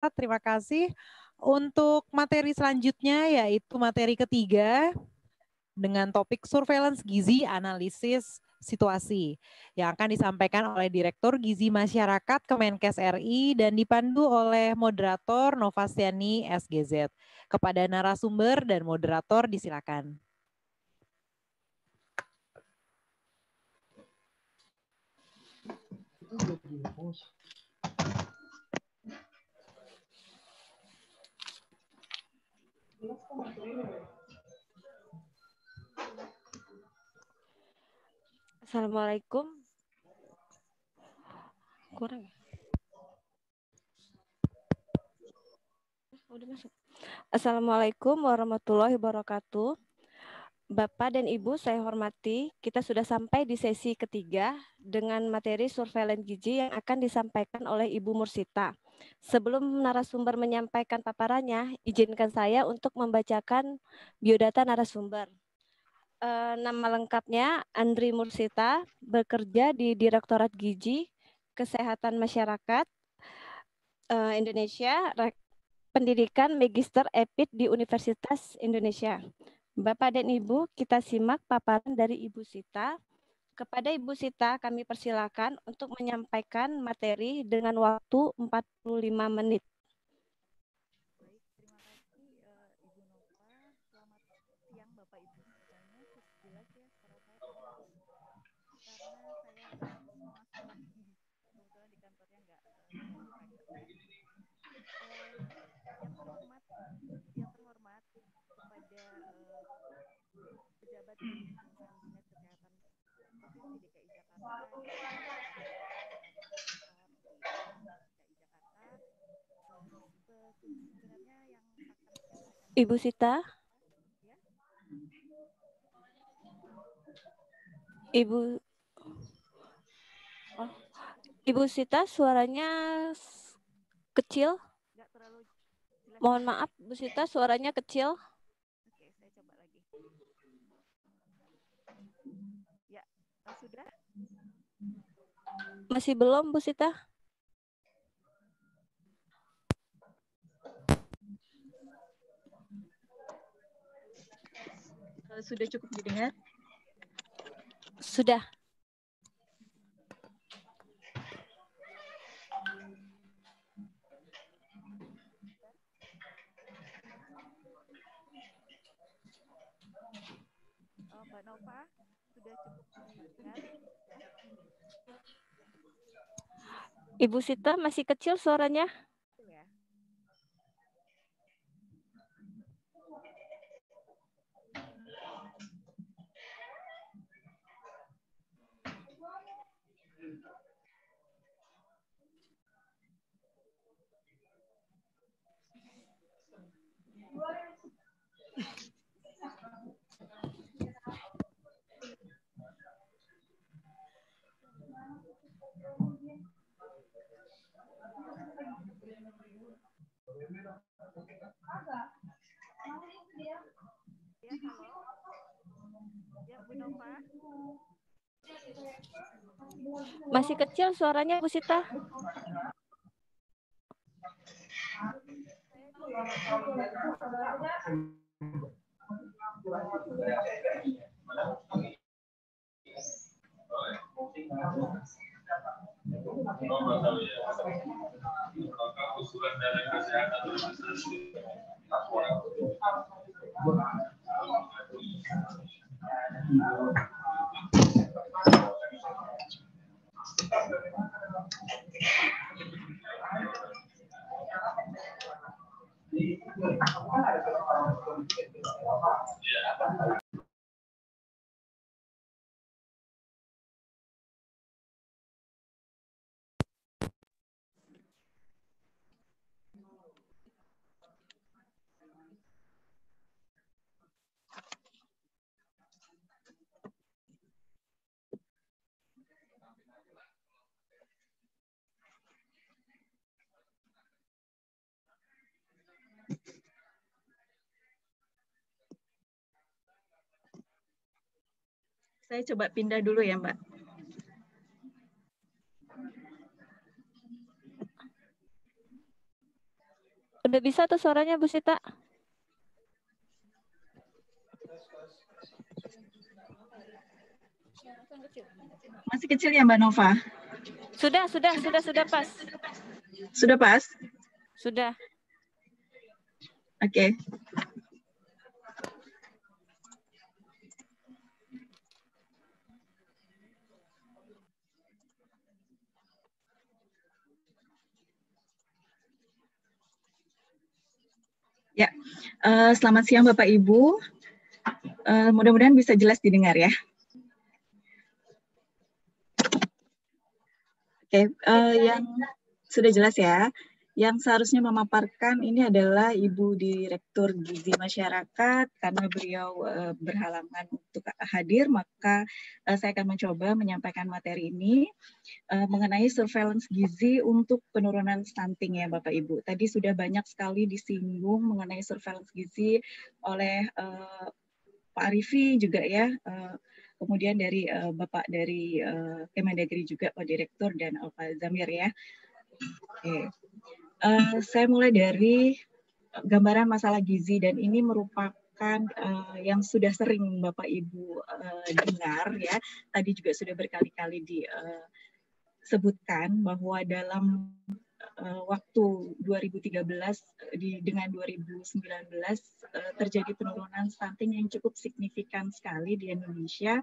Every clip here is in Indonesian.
Terima kasih. Untuk materi selanjutnya yaitu materi ketiga dengan topik surveillance gizi analisis situasi yang akan disampaikan oleh Direktur Gizi Masyarakat Kemenkes RI dan dipandu oleh moderator Novastiani SGZ. Kepada narasumber dan moderator disilakan. Assalamualaikum. Kurang. Udah masuk. Assalamualaikum warahmatullahi wabarakatuh. Bapak dan Ibu saya hormati, kita sudah sampai di sesi ketiga dengan materi surveillance gizi yang akan disampaikan oleh Ibu Mursita. Sebelum narasumber menyampaikan paparannya, izinkan saya untuk membacakan biodata narasumber. Nama lengkapnya Andri Mursita, bekerja di Direktorat Gizi Kesehatan Masyarakat Indonesia, Pendidikan Magister EPID di Universitas Indonesia. Bapak dan Ibu, kita simak paparan dari Ibu Sita. Kepada Ibu Sita, kami persilakan untuk menyampaikan materi dengan waktu 45 menit. Baik, terima kasih Ibu Nova. Selamat siang Bapak Ibu semuanya. Jelas ya suara saya terdengar? Karena saya harus masuk lagi. Kebetulan di kantornya nggak terlalu mepet ya. Yang terhormat kepada pejabat di lingkungan Dinas Kesehatan Provinsi DKI Jakarta dan di DKI Jakarta. Sebenarnya yang akan saya sampaikan Ibu Sita, ya. Ibu Sita suaranya kecil. Nggak terlalu jelas. Mohon maaf, Bu Sita suaranya kecil. Oke, saya coba lagi. Ya, sudah? Masih belum, Bu Sita? Sudah cukup didengar? Sudah. Mbak Nova, sudah cukup didengar? Ibu Sita masih kecil suaranya. Ya. Ya, halo. Ya, Bu Nova. Masih kecil suaranya, Bu Sita. Saya coba pindah dulu ya, Mbak. Udah bisa tuh suaranya Bu Sita? Masih kecil ya Mbak Nova? Sudah pas. Sudah pas? Sudah. Oke. Ya, selamat siang Bapak Ibu. Mudah-mudahan bisa jelas didengar ya. Oke, yang sudah jelas ya. Yang seharusnya memaparkan ini adalah Ibu Direktur Gizi Masyarakat. Karena beliau berhalangan untuk hadir, maka saya akan mencoba menyampaikan materi ini mengenai surveillance gizi untuk penurunan stunting ya Bapak Ibu. Tadi sudah banyak sekali disinggung mengenai surveillance gizi oleh Pak Arifi juga ya, kemudian dari Bapak dari Kemendagri juga Pak Direktur dan Pak Zamir ya. Oke. Saya mulai dari gambaran masalah gizi dan ini merupakan yang sudah sering Bapak Ibu dengar ya. Tadi juga sudah berkali-kali disebutkan bahwa dalam waktu 2013 dengan 2019 terjadi penurunan stunting yang cukup signifikan sekali di Indonesia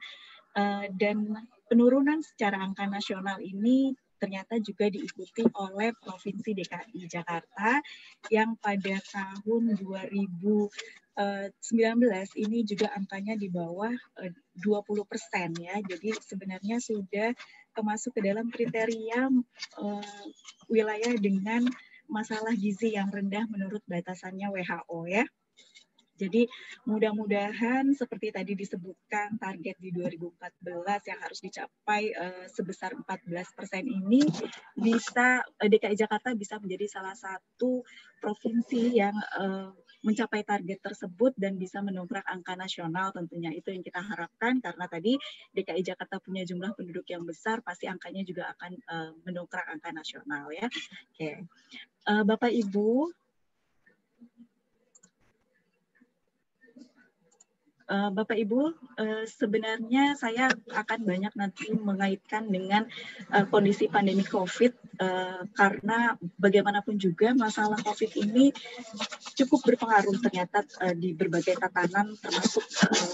dan penurunan secara angka nasional ini ternyata juga diikuti oleh Provinsi DKI Jakarta yang pada tahun 2019 ini juga angkanya di bawah 20% ya. Jadi sebenarnya sudah termasuk ke dalam kriteria wilayah dengan masalah gizi yang rendah menurut batasannya WHO ya. Jadi mudah-mudahan seperti tadi disebutkan target di 2014 yang harus dicapai sebesar 14% ini bisa DKI Jakarta bisa menjadi salah satu provinsi yang mencapai target tersebut dan bisa mendongkrak angka nasional tentunya. Itu yang kita harapkan karena tadi DKI Jakarta punya jumlah penduduk yang besar, pasti angkanya juga akan mendongkrak angka nasional ya. Oke. Bapak Ibu, Bapak Ibu, sebenarnya saya akan banyak nanti mengaitkan dengan kondisi pandemi COVID karena bagaimanapun juga masalah COVID ini cukup berpengaruh ternyata di berbagai tatanan termasuk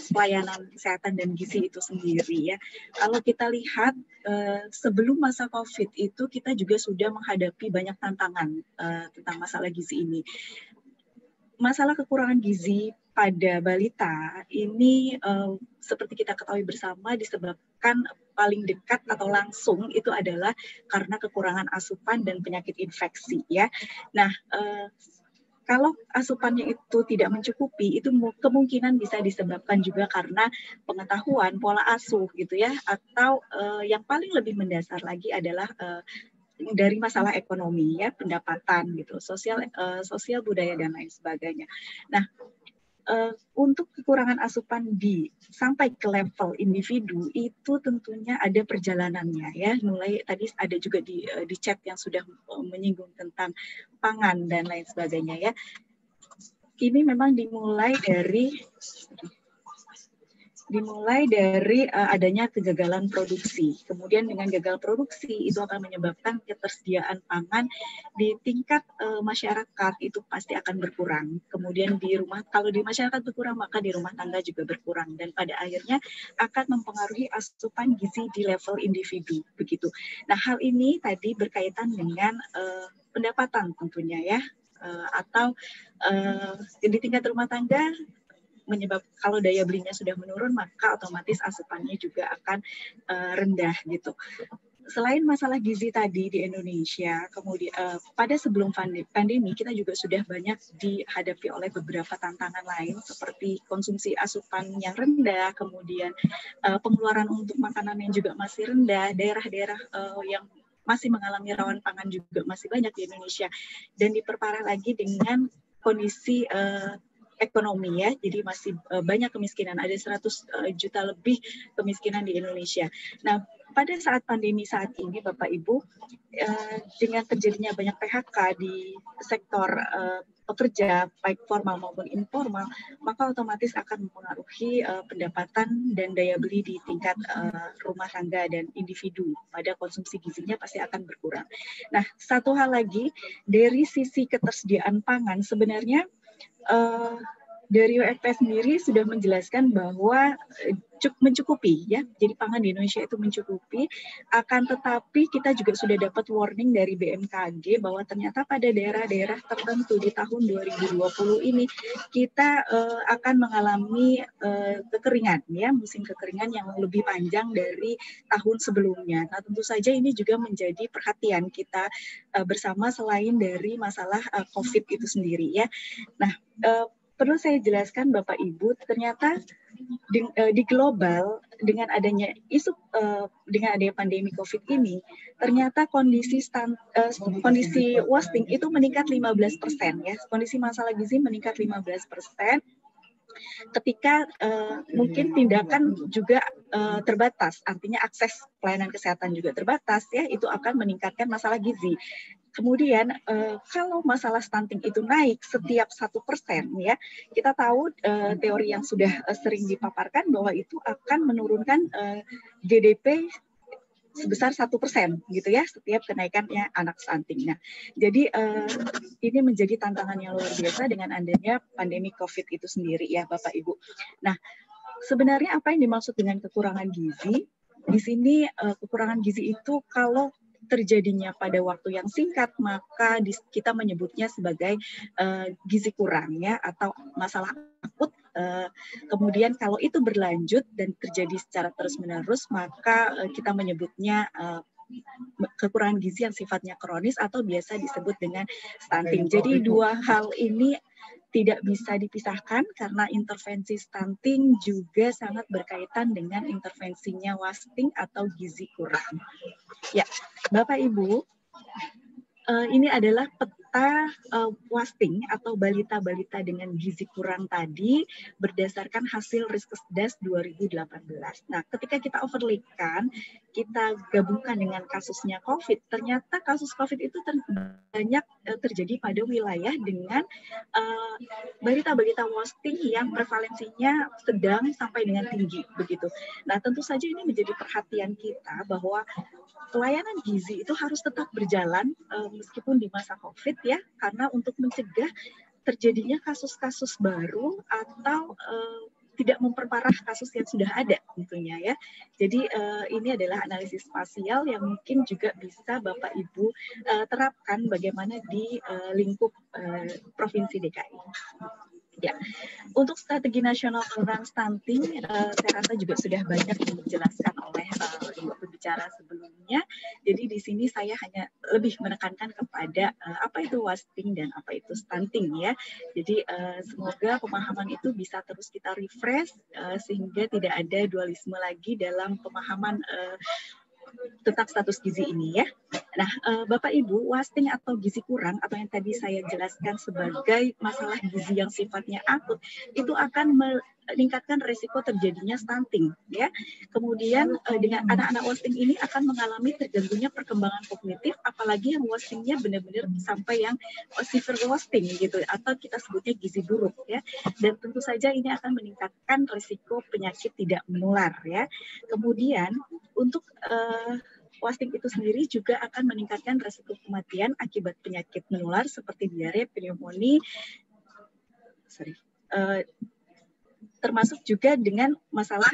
pelayanan kesehatan dan gizi itu sendiri ya. Kalau kita lihat sebelum masa COVID itu kita juga sudah menghadapi banyak tantangan tentang masalah gizi ini. Masalah kekurangan gizi pada balita ini seperti kita ketahui bersama disebabkan paling dekat atau langsung itu adalah karena kekurangan asupan dan penyakit infeksi ya. Nah, kalau asupannya itu tidak mencukupi, itu kemungkinan bisa disebabkan juga karena pengetahuan pola asuh gitu ya, atau yang paling lebih mendasar lagi adalah dari masalah ekonomi ya, pendapatan gitu, sosial budaya dan lain sebagainya. Nah, untuk kekurangan asupan sampai ke level individu itu tentunya ada perjalanannya ya. Mulai tadi ada juga di chat yang sudah menyinggung tentang pangan dan lain sebagainya ya. Ini memang dimulai dari adanya kegagalan produksi. Kemudian dengan gagal produksi itu akan menyebabkan ketersediaan pangan di tingkat masyarakat itu pasti akan berkurang. Kemudian kalau di masyarakat berkurang maka di rumah tangga juga berkurang dan pada akhirnya akan mempengaruhi asupan gizi di level individu begitu. Nah, hal ini tadi berkaitan dengan pendapatan tentunya ya atau di tingkat rumah tangga kalau daya belinya sudah menurun maka otomatis asupannya juga akan rendah gitu. Selain masalah gizi tadi di Indonesia, kemudian pada sebelum pandemi kita juga sudah banyak dihadapi oleh beberapa tantangan lain seperti konsumsi asupan yang rendah, kemudian pengeluaran untuk makanan yang juga masih rendah, daerah-daerah yang masih mengalami rawan pangan juga masih banyak di Indonesia dan diperparah lagi dengan kondisi ekonomi ya, jadi masih banyak kemiskinan, ada 100 juta lebih kemiskinan di Indonesia. Nah, pada saat pandemi saat ini Bapak Ibu, dengan terjadinya banyak PHK di sektor pekerja baik formal maupun informal, maka otomatis akan mempengaruhi pendapatan dan daya beli di tingkat rumah tangga dan individu. Pada konsumsi gizinya pasti akan berkurang. Nah, satu hal lagi dari sisi ketersediaan pangan sebenarnya dari WFP sendiri sudah menjelaskan bahwa mencukupi ya. Jadi pangan di Indonesia itu mencukupi. Akan tetapi kita juga sudah dapat warning dari BMKG bahwa ternyata pada daerah-daerah tertentu di tahun 2020 ini kita akan mengalami kekeringan ya, musim kekeringan yang lebih panjang dari tahun sebelumnya. Nah, tentu saja ini juga menjadi perhatian kita bersama selain dari masalah COVID itu sendiri ya. Nah, perlu saya jelaskan Bapak Ibu, ternyata di global dengan adanya dengan adanya pandemi COVID ini, ternyata kondisi wasting itu meningkat 15% ya. Kondisi masalah gizi meningkat 15%. Ketika mungkin tindakan juga terbatas, artinya akses pelayanan kesehatan juga terbatas ya, itu akan meningkatkan masalah gizi. Kemudian kalau masalah stunting itu naik setiap 1% ya, kita tahu teori yang sudah sering dipaparkan bahwa itu akan menurunkan GDP sebesar 1% gitu ya, setiap kenaikannya anak stunting. Nah, jadi ini menjadi tantangan yang luar biasa dengan adanya pandemi COVID itu sendiri ya Bapak Ibu. Nah, sebenarnya apa yang dimaksud dengan kekurangan gizi? Di sini kekurangan gizi itu kalau terjadinya pada waktu yang singkat, maka kita menyebutnya sebagai gizi kurang ya, atau masalah akut. Kemudian kalau itu berlanjut dan terjadi secara terus-menerus, maka kita menyebutnya kekurangan gizi yang sifatnya kronis atau biasa disebut dengan stunting. Jadi dua hal ini tidak bisa dipisahkan karena intervensi stunting juga sangat berkaitan dengan intervensinya wasting atau gizi kurang. Ya, Bapak Ibu, ini adalah peta wasting atau balita-balita dengan gizi kurang tadi berdasarkan hasil Riskesdas 2018. Nah, ketika kita overlaykan, kita gabungkan dengan kasusnya COVID, ternyata kasus COVID itu banyak terjadi pada wilayah dengan balita-balita wasting yang prevalensinya sedang sampai dengan tinggi begitu. Nah, tentu saja ini menjadi perhatian kita bahwa pelayanan gizi itu harus tetap berjalan meskipun di masa COVID ya, karena untuk mencegah terjadinya kasus-kasus baru atau tidak memperparah kasus yang sudah ada tentunya ya. Jadi ini adalah analisis spasial yang mungkin juga bisa Bapak Ibu terapkan bagaimana di lingkup Provinsi DKI. Ya, untuk strategi nasional program stunting, saya rasa juga sudah banyak dijelaskan oleh dua pembicara sebelumnya. Jadi di sini saya hanya lebih menekankan kepada apa itu wasting dan apa itu stunting ya. Jadi semoga pemahaman itu bisa terus kita refresh sehingga tidak ada dualisme lagi dalam pemahaman tentang status gizi ini ya. Nah, Bapak Ibu, wasting atau gizi kurang atau yang tadi saya jelaskan sebagai masalah gizi yang sifatnya akut itu akan meningkatkan risiko terjadinya stunting ya. Kemudian dengan anak-anak wasting ini akan mengalami terganggunya perkembangan kognitif, apalagi yang wastingnya benar-benar sampai yang severe wasting gitu atau kita sebutnya gizi buruk ya. Dan tentu saja ini akan meningkatkan risiko penyakit tidak menular ya. Kemudian untuk wasting itu sendiri juga akan meningkatkan risiko kematian akibat penyakit menular seperti diare, pneumonia, termasuk juga dengan masalah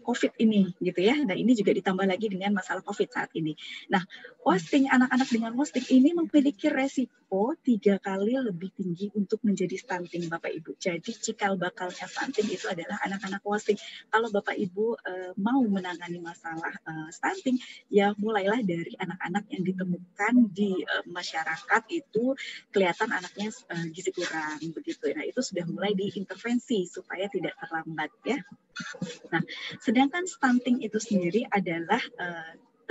COVID ini gitu ya. Nah, ini juga ditambah lagi dengan masalah COVID saat ini. Nah, wasting, anak-anak dengan wasting ini memiliki resiko 3 kali lebih tinggi untuk menjadi stunting Bapak Ibu. Jadi cikal bakalnya stunting itu adalah anak-anak wasting. Kalau Bapak Ibu mau menangani masalah stunting, ya mulailah dari anak-anak yang ditemukan di masyarakat itu kelihatan anaknya gizi kurang begitu. Nah, itu sudah mulai diintervensi supaya tidak terlambat ya. Nah, sedangkan stunting itu sendiri adalah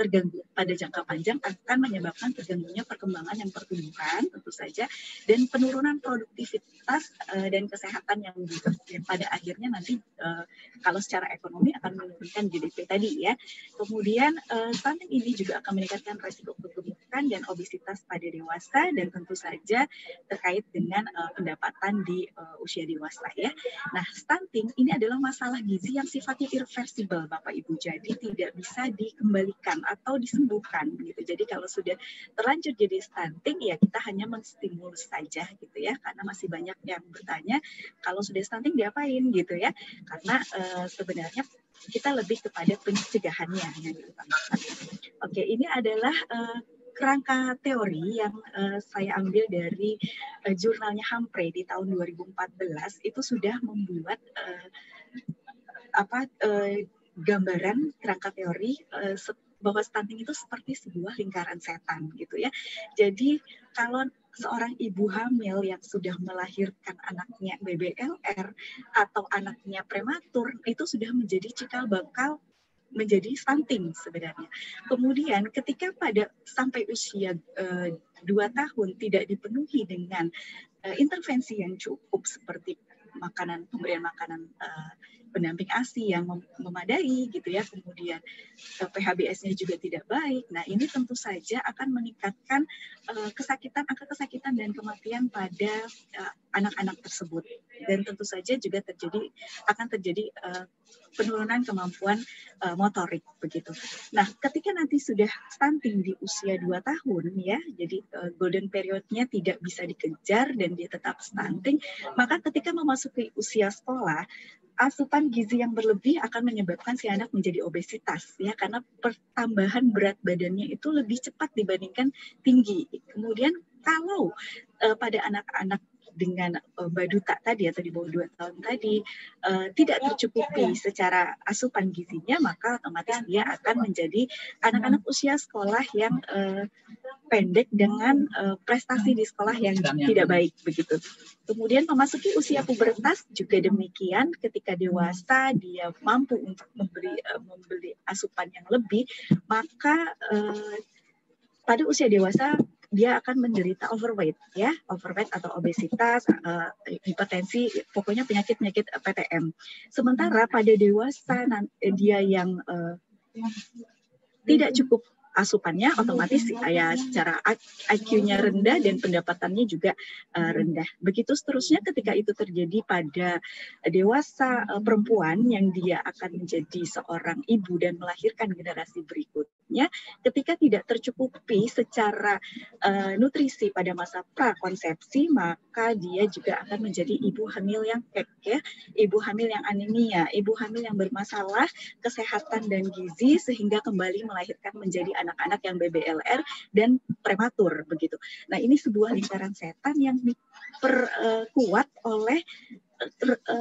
terganggu pada jangka panjang akan menyebabkan terganggunya perkembangan yang pertumbuhan tentu saja, dan penurunan produktivitas dan kesehatan yang juga pada akhirnya nanti kalau secara ekonomi akan menurunkan GDP tadi ya. Kemudian stunting ini juga akan meningkatkan resiko kegemukan dan obesitas pada dewasa, dan tentu saja terkait dengan pendapatan di usia dewasa ya. Nah, stunting ini adalah masalah gizi yang sifatnya irreversible Bapak Ibu, jadi tidak bisa dikembalikan atau disembuhkan gitu. Jadi kalau sudah terlanjur jadi stunting ya kita hanya menstimulus saja gitu ya, karena masih banyak yang bertanya kalau sudah stunting diapain gitu ya, karena sebenarnya kita lebih kepada pencegahannya yang diutamakan. Oke, ini adalah kerangka teori yang saya ambil dari jurnalnya Humphrey di tahun 2014. Itu sudah membuat gambaran kerangka teori bahwa stunting itu seperti sebuah lingkaran setan gitu ya. Jadi kalau seorang ibu hamil yang sudah melahirkan anaknya BBLR atau anaknya prematur, itu sudah menjadi cikal bakal menjadi stunting sebenarnya. Kemudian ketika pada sampai usia 2 tahun tidak dipenuhi dengan intervensi yang cukup seperti pemberian makanan pendamping ASI yang memadai gitu ya, kemudian PHBS-nya juga tidak baik. Nah, ini tentu saja akan meningkatkan angka kesakitan dan kematian pada anak-anak tersebut, dan tentu saja juga akan terjadi penurunan kemampuan motorik begitu. Nah, ketika nanti sudah stunting di usia 2 tahun ya, jadi golden period-nya tidak bisa dikejar dan dia tetap stunting, maka ketika memasuki usia sekolah, asupan gizi yang berlebih akan menyebabkan si anak menjadi obesitas ya, karena pertambahan berat badannya itu lebih cepat dibandingkan tinggi. Kemudian kalau pada anak-anak dengan baduta tadi atau di bawah 2 tahun tadi tidak tercukupi secara asupan gizinya, maka otomatis dia akan menjadi anak-anak usia sekolah yang pendek dengan prestasi di sekolah yang tidak baik begitu. Kemudian memasuki usia pubertas juga demikian, ketika dewasa dia mampu untuk membeli asupan yang lebih, maka pada usia dewasa dia akan menderita overweight ya, overweight atau obesitas, hipertensi, pokoknya penyakit-penyakit PTM. Sementara pada dewasa dia yang tidak cukup asupannya, otomatis ya secara IQ-nya rendah dan pendapatannya juga rendah. Begitu seterusnya ketika itu terjadi pada dewasa perempuan yang dia akan menjadi seorang ibu dan melahirkan generasi berikutnya, ketika tidak tercukupi secara nutrisi pada masa prakonsepsi, maka dia juga akan menjadi ibu hamil yang kek ya, ibu hamil yang anemia, ibu hamil yang bermasalah kesehatan dan gizi sehingga kembali melahirkan menjadi anak-anak yang BBLR dan prematur begitu. Nah, ini sebuah lingkaran setan yang diperkuat oleh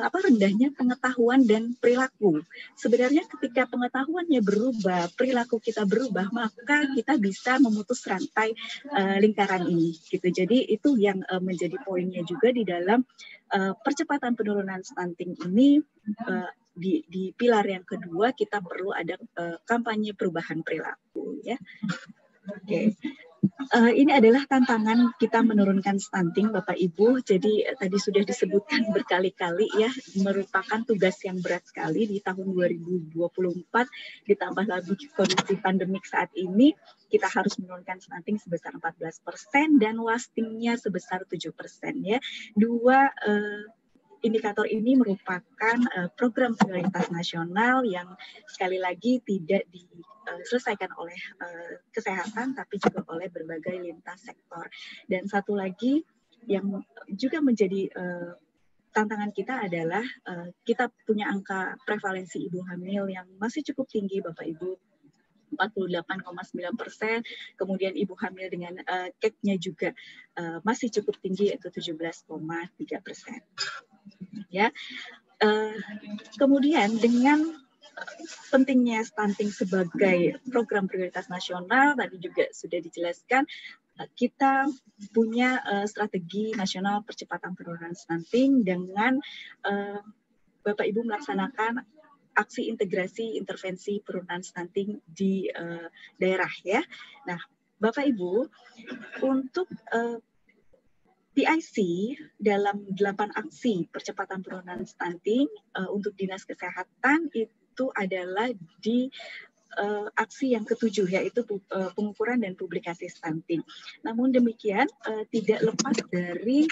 rendahnya pengetahuan dan perilaku. Sebenarnya ketika pengetahuannya berubah, perilaku kita berubah, maka kita bisa memutus rantai lingkaran ini gitu. Jadi itu yang menjadi poinnya juga di dalam percepatan penurunan stunting ini. Di pilar yang kedua kita perlu ada kampanye perubahan perilaku ya. Oke. Ini adalah tantangan kita menurunkan stunting Bapak Ibu. Jadi tadi sudah disebutkan berkali-kali ya, merupakan tugas yang berat sekali di tahun 2024, ditambah lagi kondisi pandemik saat ini, kita harus menurunkan stunting sebesar 14% dan wastingnya sebesar 7% ya. Dua indikator ini merupakan program prioritas nasional yang sekali lagi tidak diselesaikan oleh kesehatan, tapi juga oleh berbagai lintas sektor. Dan satu lagi yang juga menjadi tantangan kita adalah kita punya angka prevalensi ibu hamil yang masih cukup tinggi Bapak Ibu, 48,9%, kemudian ibu hamil dengan KEK-nya juga masih cukup tinggi yaitu 17,3%. Ya, kemudian dengan pentingnya stunting sebagai program prioritas nasional, tadi juga sudah dijelaskan, kita punya strategi nasional percepatan penurunan stunting dengan Bapak Ibu melaksanakan aksi integrasi intervensi penurunan stunting di daerah ya. Nah, Bapak Ibu, untuk PIC dalam 8 aksi percepatan penurunan stunting untuk Dinas Kesehatan itu adalah di aksi yang ketujuh, yaitu pengukuran dan publikasi stunting. Namun demikian tidak lepas dari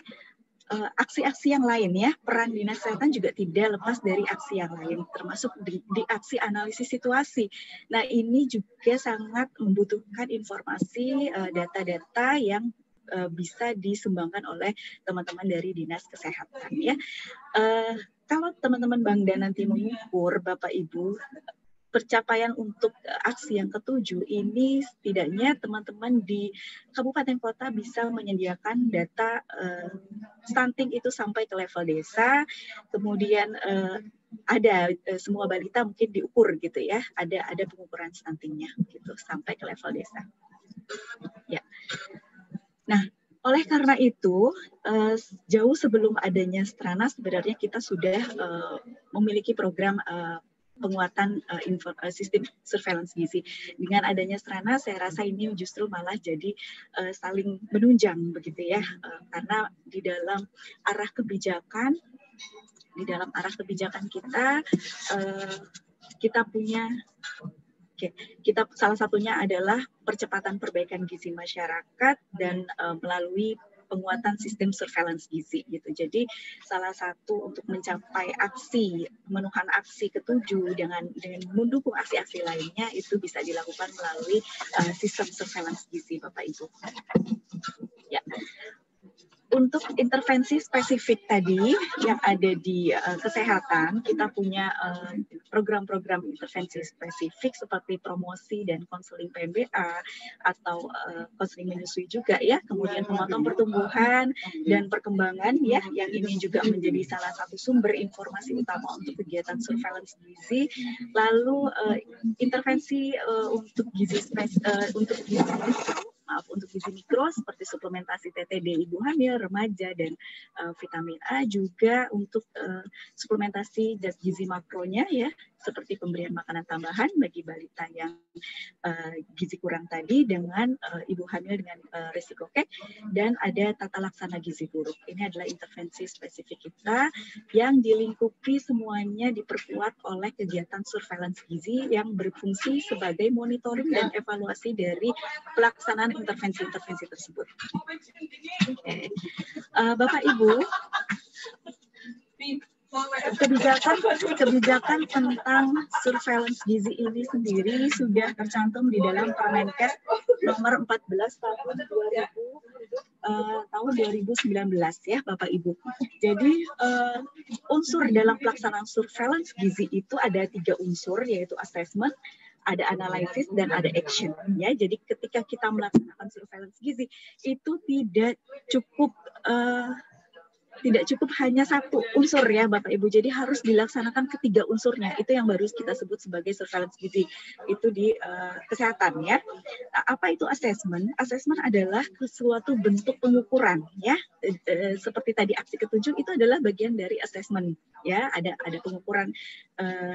aksi-aksi yang lain ya, peran Dinas Kesehatan juga tidak lepas dari aksi yang lain, termasuk di aksi analisis situasi. Nah, ini juga sangat membutuhkan informasi, data-data yang bisa disumbangkan oleh teman-teman dari Dinas Kesehatan ya. Kalau teman-teman Bangda nanti mengukur Bapak Ibu pencapaian untuk aksi yang ketujuh ini, setidaknya teman-teman di kabupaten kota bisa menyediakan data stunting itu sampai ke level desa, kemudian ada semua balita mungkin diukur gitu ya, ada pengukuran stuntingnya gitu sampai ke level desa. Ya. Nah, oleh karena itu, jauh sebelum adanya Strana sebenarnya kita sudah memiliki program penguatan sistem surveillance gizi. Dengan adanya Strana, saya rasa ini justru malah jadi saling menunjang begitu ya, karena di dalam arah kebijakan kita punya. Kita salah satunya adalah percepatan perbaikan gizi masyarakat dan melalui penguatan sistem surveillance gizi gitu. Jadi salah satu untuk mencapai pemenuhan aksi ketujuh dengan mendukung aksi-aksi lainnya itu bisa dilakukan melalui sistem surveillance gizi, Bapak Ibu. Ya. Untuk intervensi spesifik tadi yang ada di kesehatan, kita punya program-program intervensi spesifik seperti promosi dan konseling PMBA atau konseling menyusui juga ya, kemudian pemantauan pertumbuhan dan perkembangan ya, yang ini juga menjadi salah satu sumber informasi utama untuk kegiatan surveillance gizi. Lalu intervensi untuk gizi mikro seperti suplementasi TTD ibu hamil, remaja, dan vitamin A, juga untuk suplementasi zat gizi makronya ya, seperti pemberian makanan tambahan bagi balita yang gizi kurang tadi dengan ibu hamil dengan risiko kek, dan ada tata laksana gizi buruk. Ini adalah intervensi spesifik kita yang dilingkupi semuanya diperkuat oleh kegiatan surveillance gizi yang berfungsi sebagai monitoring dan evaluasi dari pelaksanaan intervensi-intervensi tersebut. Okay. Bapak Ibu, kebijakan tentang surveillance gizi ini sendiri sudah tercantum di dalam Permenkes nomor 14 tahun 2019 ya Bapak Ibu. Jadi unsur dalam pelaksanaan surveillance gizi itu ada 3 unsur, yaitu assessment, ada analisis, dan ada action ya. Jadi ketika kita melaksanakan surveillance gizi itu tidak cukup hanya satu unsur ya Bapak Ibu, jadi harus dilaksanakan ketiga unsurnya. Itu yang baru kita sebut sebagai surveillance gizi itu di kesehatan ya. Nah, apa itu assessment? Assessment adalah suatu bentuk pengukuran ya. Seperti tadi aksi ketujuh itu adalah bagian dari assessment ya. Ada pengukuran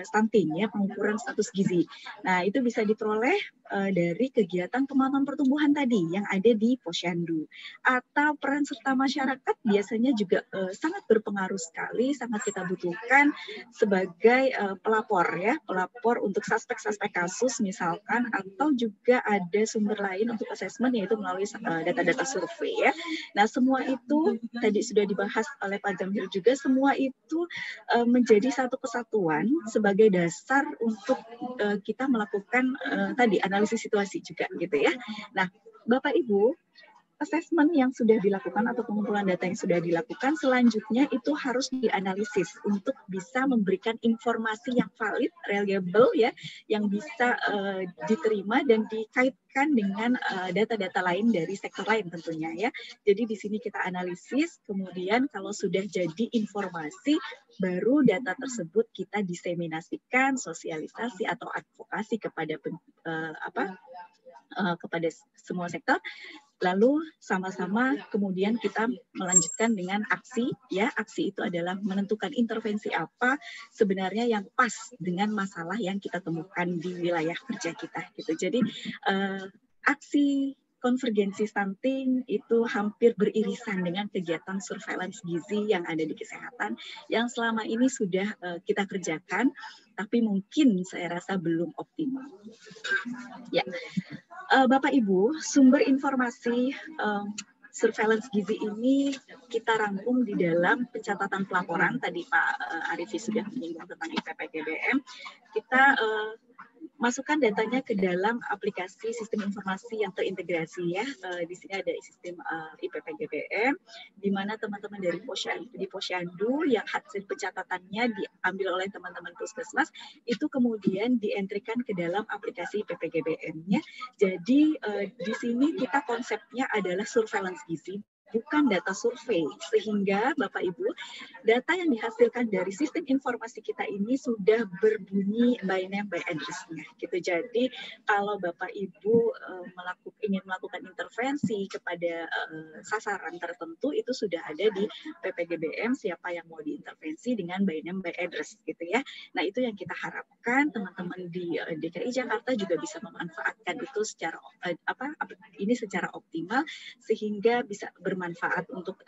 stunting ya, pengukuran status gizi. Nah, itu bisa diperoleh dari kegiatan pemantauan pertumbuhan tadi yang ada di Posyandu, atau peran serta masyarakat biasanya juga sangat berpengaruh sekali, sangat kita butuhkan sebagai pelapor ya, pelapor untuk suspek-suspek kasus misalkan, atau juga ada sumber lain untuk assessment yaitu melalui data-data survei ya. Nah, semua itu tadi sudah dibahas oleh Pak Jamhir juga, semua itu menjadi satu kesatuan sebagai dasar untuk kita melakukan tadi analisis situasi juga gitu ya. Nah, Bapak Ibu, assessment yang sudah dilakukan atau pengumpulan data yang sudah dilakukan selanjutnya itu harus dianalisis untuk bisa memberikan informasi yang valid, reliable ya, yang bisa diterima dan dikaitkan dengan data-data lain dari sektor lain tentunya ya. Jadi di sini kita analisis, kemudian kalau sudah jadi informasi, baru data tersebut kita diseminasikan, sosialisasi atau advokasi kepada kepada semua sektor Lalu sama-sama kemudian kita melanjutkan dengan aksi, ya. Aksi itu adalah menentukan intervensi apa sebenarnya yang pas dengan masalah yang kita temukan di wilayah kerja kita, gitu. Jadi aksi konvergensi stunting itu hampir beririsan dengan kegiatan surveillance gizi yang ada di kesehatan yang selama ini sudah kita kerjakan, tapi mungkin saya rasa belum optimal. Ya, Bapak Ibu, sumber informasi surveillance gizi ini kita rangkum di dalam pencatatan pelaporan. Tadi Pak Arifi sudah menyinggung tentang IPPGBM. Kita masukkan datanya ke dalam aplikasi sistem informasi yang terintegrasi, ya. Di sini ada sistem IPPGBM, di mana teman-teman dari Posyandu yang hasil pencatatannya diambil oleh teman-teman puskesmas itu kemudian dientrikan ke dalam aplikasi IPPGBM-nya. Jadi di sini kita konsepnya adalah surveillance gizi, bukan data survei, sehingga Bapak Ibu, data yang dihasilkan dari sistem informasi kita ini sudah berbunyi by name by address-nya, gitu. Jadi kalau Bapak Ibu ingin melakukan intervensi kepada sasaran tertentu, itu sudah ada di PPGBM siapa yang mau diintervensi dengan by name by address, gitu ya. Nah, itu yang kita harapkan teman-teman di DKI Jakarta juga bisa memanfaatkan itu secara secara optimal, sehingga bisa bermanfaat untuk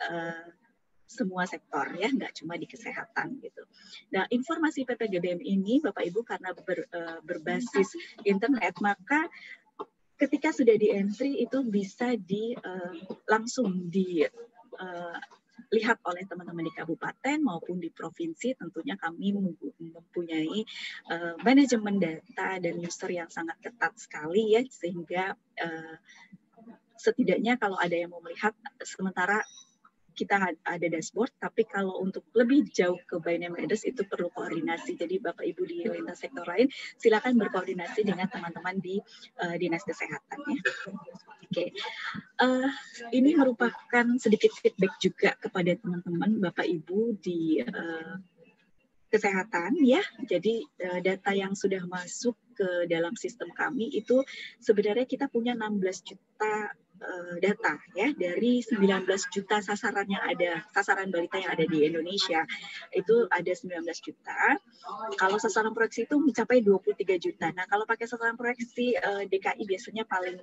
semua sektor, ya, nggak cuma di kesehatan, gitu. Nah, informasi PPGBM ini Bapak Ibu karena berbasis internet, maka ketika sudah di-entry itu bisa langsung dilihat oleh teman-teman di kabupaten maupun di provinsi. Tentunya kami mempunyai manajemen data dan user yang sangat ketat sekali, ya, sehingga setidaknya kalau ada yang mau melihat, sementara kita ada dashboard, tapi kalau untuk lebih jauh ke by name address itu perlu koordinasi. Jadi Bapak Ibu di lintas sektor lain silakan berkoordinasi dengan teman-teman di Dinas Kesehatan, ya. Oke. Ini merupakan sedikit feedback juga kepada teman-teman Bapak Ibu di kesehatan, ya. Jadi data yang sudah masuk ke dalam sistem kami itu sebenarnya kita punya 16 juta data, ya, dari 19 juta sasaran balita yang ada di Indonesia. Itu ada 19 juta. Kalau sasaran proyeksi itu mencapai 23 juta. Nah, kalau pakai sasaran proyeksi DKI biasanya paling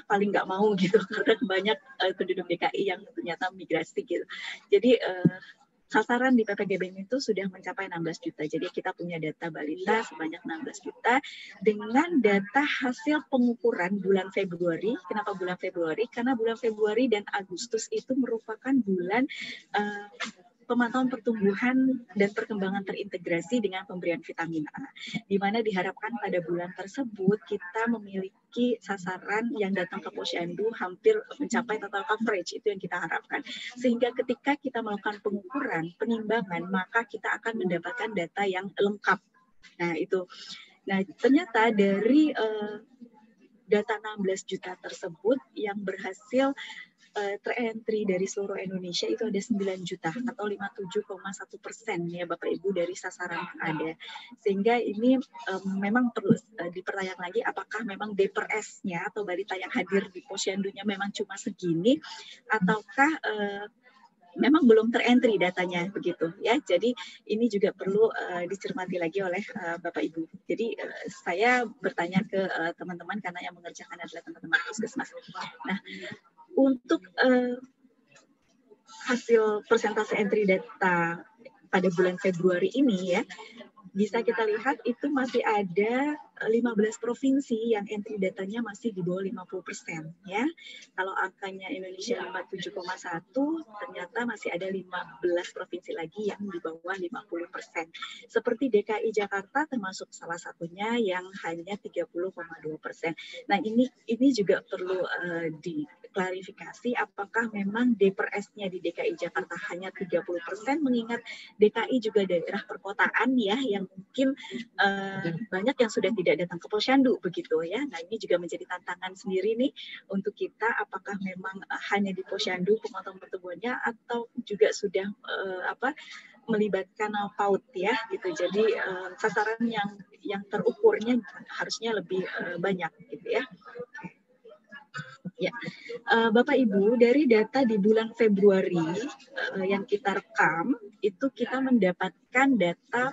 paling nggak mau, gitu, karena banyak penduduk DKI yang ternyata migrasi, gitu. Jadi sasaran di PPGBM itu sudah mencapai 16 juta. Jadi kita punya data balita sebanyak 16 juta dengan data hasil pengukuran bulan Februari. Kenapa bulan Februari? Karena bulan Februari dan Agustus itu merupakan bulan pemantauan pertumbuhan dan perkembangan terintegrasi dengan pemberian vitamin A, di mana diharapkan pada bulan tersebut kita memiliki sasaran yang datang ke Posyandu hampir mencapai total coverage, itu yang kita harapkan. Sehingga ketika kita melakukan pengukuran, penimbangan, maka kita akan mendapatkan data yang lengkap. Nah, itu. Nah, ternyata dari data 16 juta tersebut yang berhasil terentry dari seluruh Indonesia itu ada 9 juta atau 57,1%, ya Bapak Ibu, dari sasaran yang ada. Sehingga ini memang perlu dipertanyakan lagi apakah memang DPRS-nya atau balita yang hadir di Posyandunya memang cuma segini ataukah memang belum terentry datanya, begitu, ya. Jadi ini juga perlu dicermati lagi oleh Bapak Ibu. Jadi saya bertanya ke teman-teman karena yang mengerjakan adalah teman-teman puskesmas. Nah, untuk hasil persentase entry data pada bulan Februari ini, ya, bisa kita lihat itu masih ada 15 provinsi yang entry datanya masih di bawah 50%, ya. Kalau angkanya Indonesia 57,1, ternyata masih ada 15 provinsi lagi yang di bawah 50%. Seperti DKI Jakarta termasuk salah satunya yang hanya 30,2%. Nah, ini juga perlu diklarifikasi apakah memang DPRS-nya di DKI Jakarta hanya 30%, mengingat DKI juga daerah perkotaan, ya, yang mungkin banyak yang sudah tidak datang ke Posyandu, begitu, ya. Nah, ini juga menjadi tantangan sendiri nih untuk kita, apakah memang hanya di Posyandu pemantauan pertumbuhannya atau juga sudah melibatkan PAUD, ya, gitu. Jadi sasaran yang terukurnya harusnya lebih banyak, gitu, ya. Ya, Bapak Ibu, dari data di bulan Februari yang kita rekam, itu kita mendapatkan data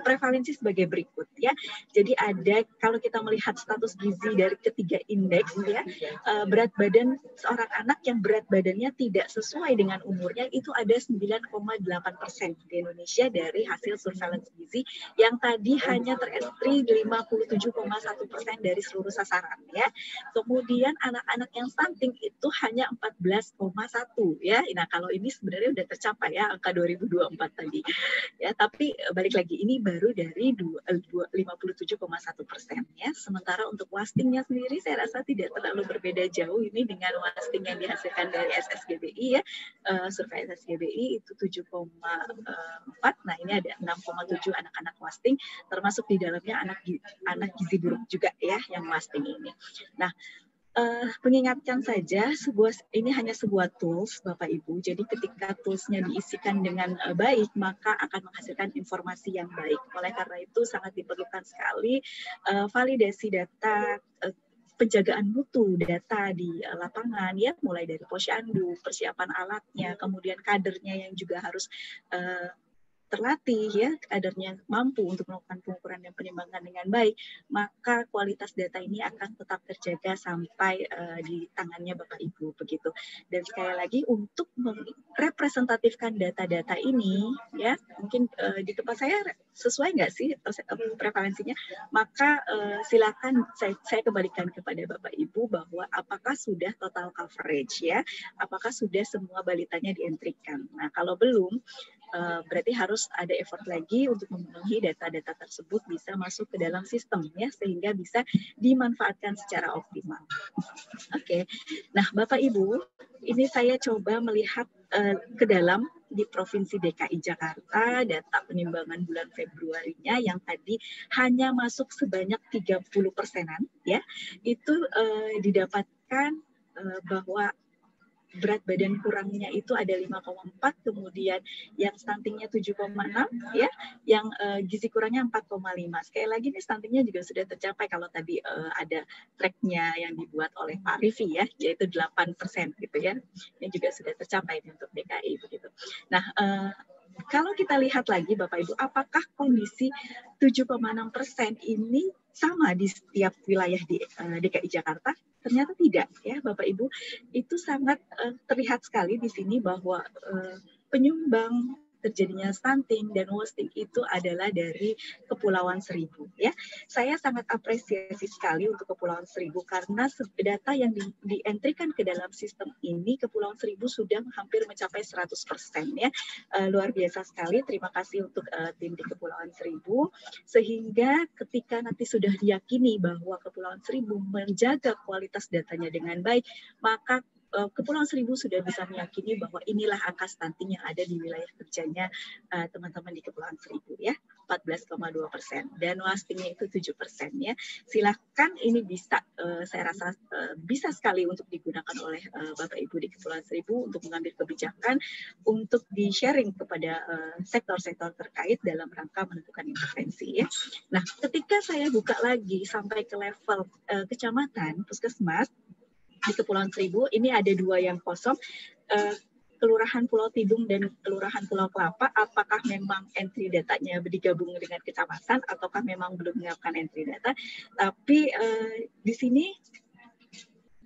prevalensi sebagai berikut ya. Jadi ada, kalau kita melihat status gizi dari ketiga indeks ya, berat badan seorang anak yang berat badannya tidak sesuai dengan umurnya itu ada 9,8% di Indonesia dari hasil surveillance gizi yang tadi hanya terestri 57,1% dari seluruh sasaran ya. Kemudian anak-anak yang stunting itu hanya 14,1 ya. Nah, kalau ini sebenarnya udah tercapai ya angka 2024 tadi. Ya, tapi balik lagi ini baru dari 57,1% ya. Sementara untuk wastingnya sendiri saya rasa tidak terlalu berbeda jauh ini dengan wasting yang dihasilkan dari SSGBI ya. Survei SSGBI itu 7,4. Nah, ini ada 6,7 anak-anak wasting termasuk di dalamnya anak gizi buruk juga ya yang wasting ini. Nah, mengingatkan saja, ini hanya sebuah tools, Bapak Ibu. Jadi ketika toolsnya diisikan dengan baik, maka akan menghasilkan informasi yang baik. Oleh karena itu sangat diperlukan sekali validasi data, penjagaan mutu data di lapangan, ya, mulai dari posyandu, persiapan alatnya, kemudian kadernya yang juga harus terlatih ya, kadernya mampu untuk melakukan pengukuran dan penimbangan dengan baik, maka kualitas data ini akan tetap terjaga sampai di tangannya Bapak Ibu begitu. Dan sekali lagi untuk merepresentatifkan data-data ini ya, mungkin di tempat saya sesuai nggak sih prevalensinya, maka silakan saya kembalikan kepada Bapak Ibu bahwa apakah sudah total coverage ya, apakah sudah semua balitanya dientrikan. Nah, kalau belum, berarti harus ada effort lagi untuk memenuhi data-data tersebut bisa masuk ke dalam sistem ya, sehingga bisa dimanfaatkan secara optimal. Oke. Nah, Bapak Ibu, ini saya coba melihat ke dalam di Provinsi DKI Jakarta data penimbangan bulan Februarinya yang tadi hanya masuk sebanyak 30%-an ya. Itu didapatkan bahwa berat badan kurangnya itu ada 5,4, kemudian yang stuntingnya 7,6 ya, yang gizi kurangnya 4,5. Sekali lagi nih stuntingnya juga sudah tercapai kalau tadi ada tracknya yang dibuat oleh Pak Rifi ya, yaitu 8% gitu ya. Ini juga sudah tercapai untuk DKI begitu. Nah, kalau kita lihat lagi Bapak Ibu, apakah kondisi 7,6% ini sama di setiap wilayah di DKI Jakarta? Ternyata tidak ya Bapak Ibu. Itu sangat terlihat sekali di sini bahwa penyumbang terjadinya stunting dan wasting itu adalah dari Kepulauan Seribu ya. Saya sangat apresiasi sekali untuk Kepulauan Seribu karena data yang dientrikan ke dalam sistem ini Kepulauan Seribu sudah hampir mencapai 100% ya. Luar biasa sekali. Terima kasih untuk tim di Kepulauan Seribu, sehingga ketika nanti sudah diyakini bahwa Kepulauan Seribu menjaga kualitas datanya dengan baik, maka Kepulauan Seribu sudah bisa meyakini bahwa inilah angka stunting yang ada di wilayah kerjanya teman-teman di Kepulauan Seribu ya, 14,2%, dan wastingnya itu 7% ya. Silakan ini bisa, saya rasa bisa sekali untuk digunakan oleh Bapak Ibu di Kepulauan Seribu untuk mengambil kebijakan untuk di-sharing kepada sektor-sektor terkait dalam rangka menentukan intervensi ya. Nah, ketika saya buka lagi sampai ke level kecamatan, puskesmas, di Kepulauan Seribu ini ada 2 yang kosong, Kelurahan Pulau Tidung dan Kelurahan Pulau Kelapa. Apakah memang entry datanya digabung dengan kecamatan ataukah memang belum melakukan entry data? Tapi di sini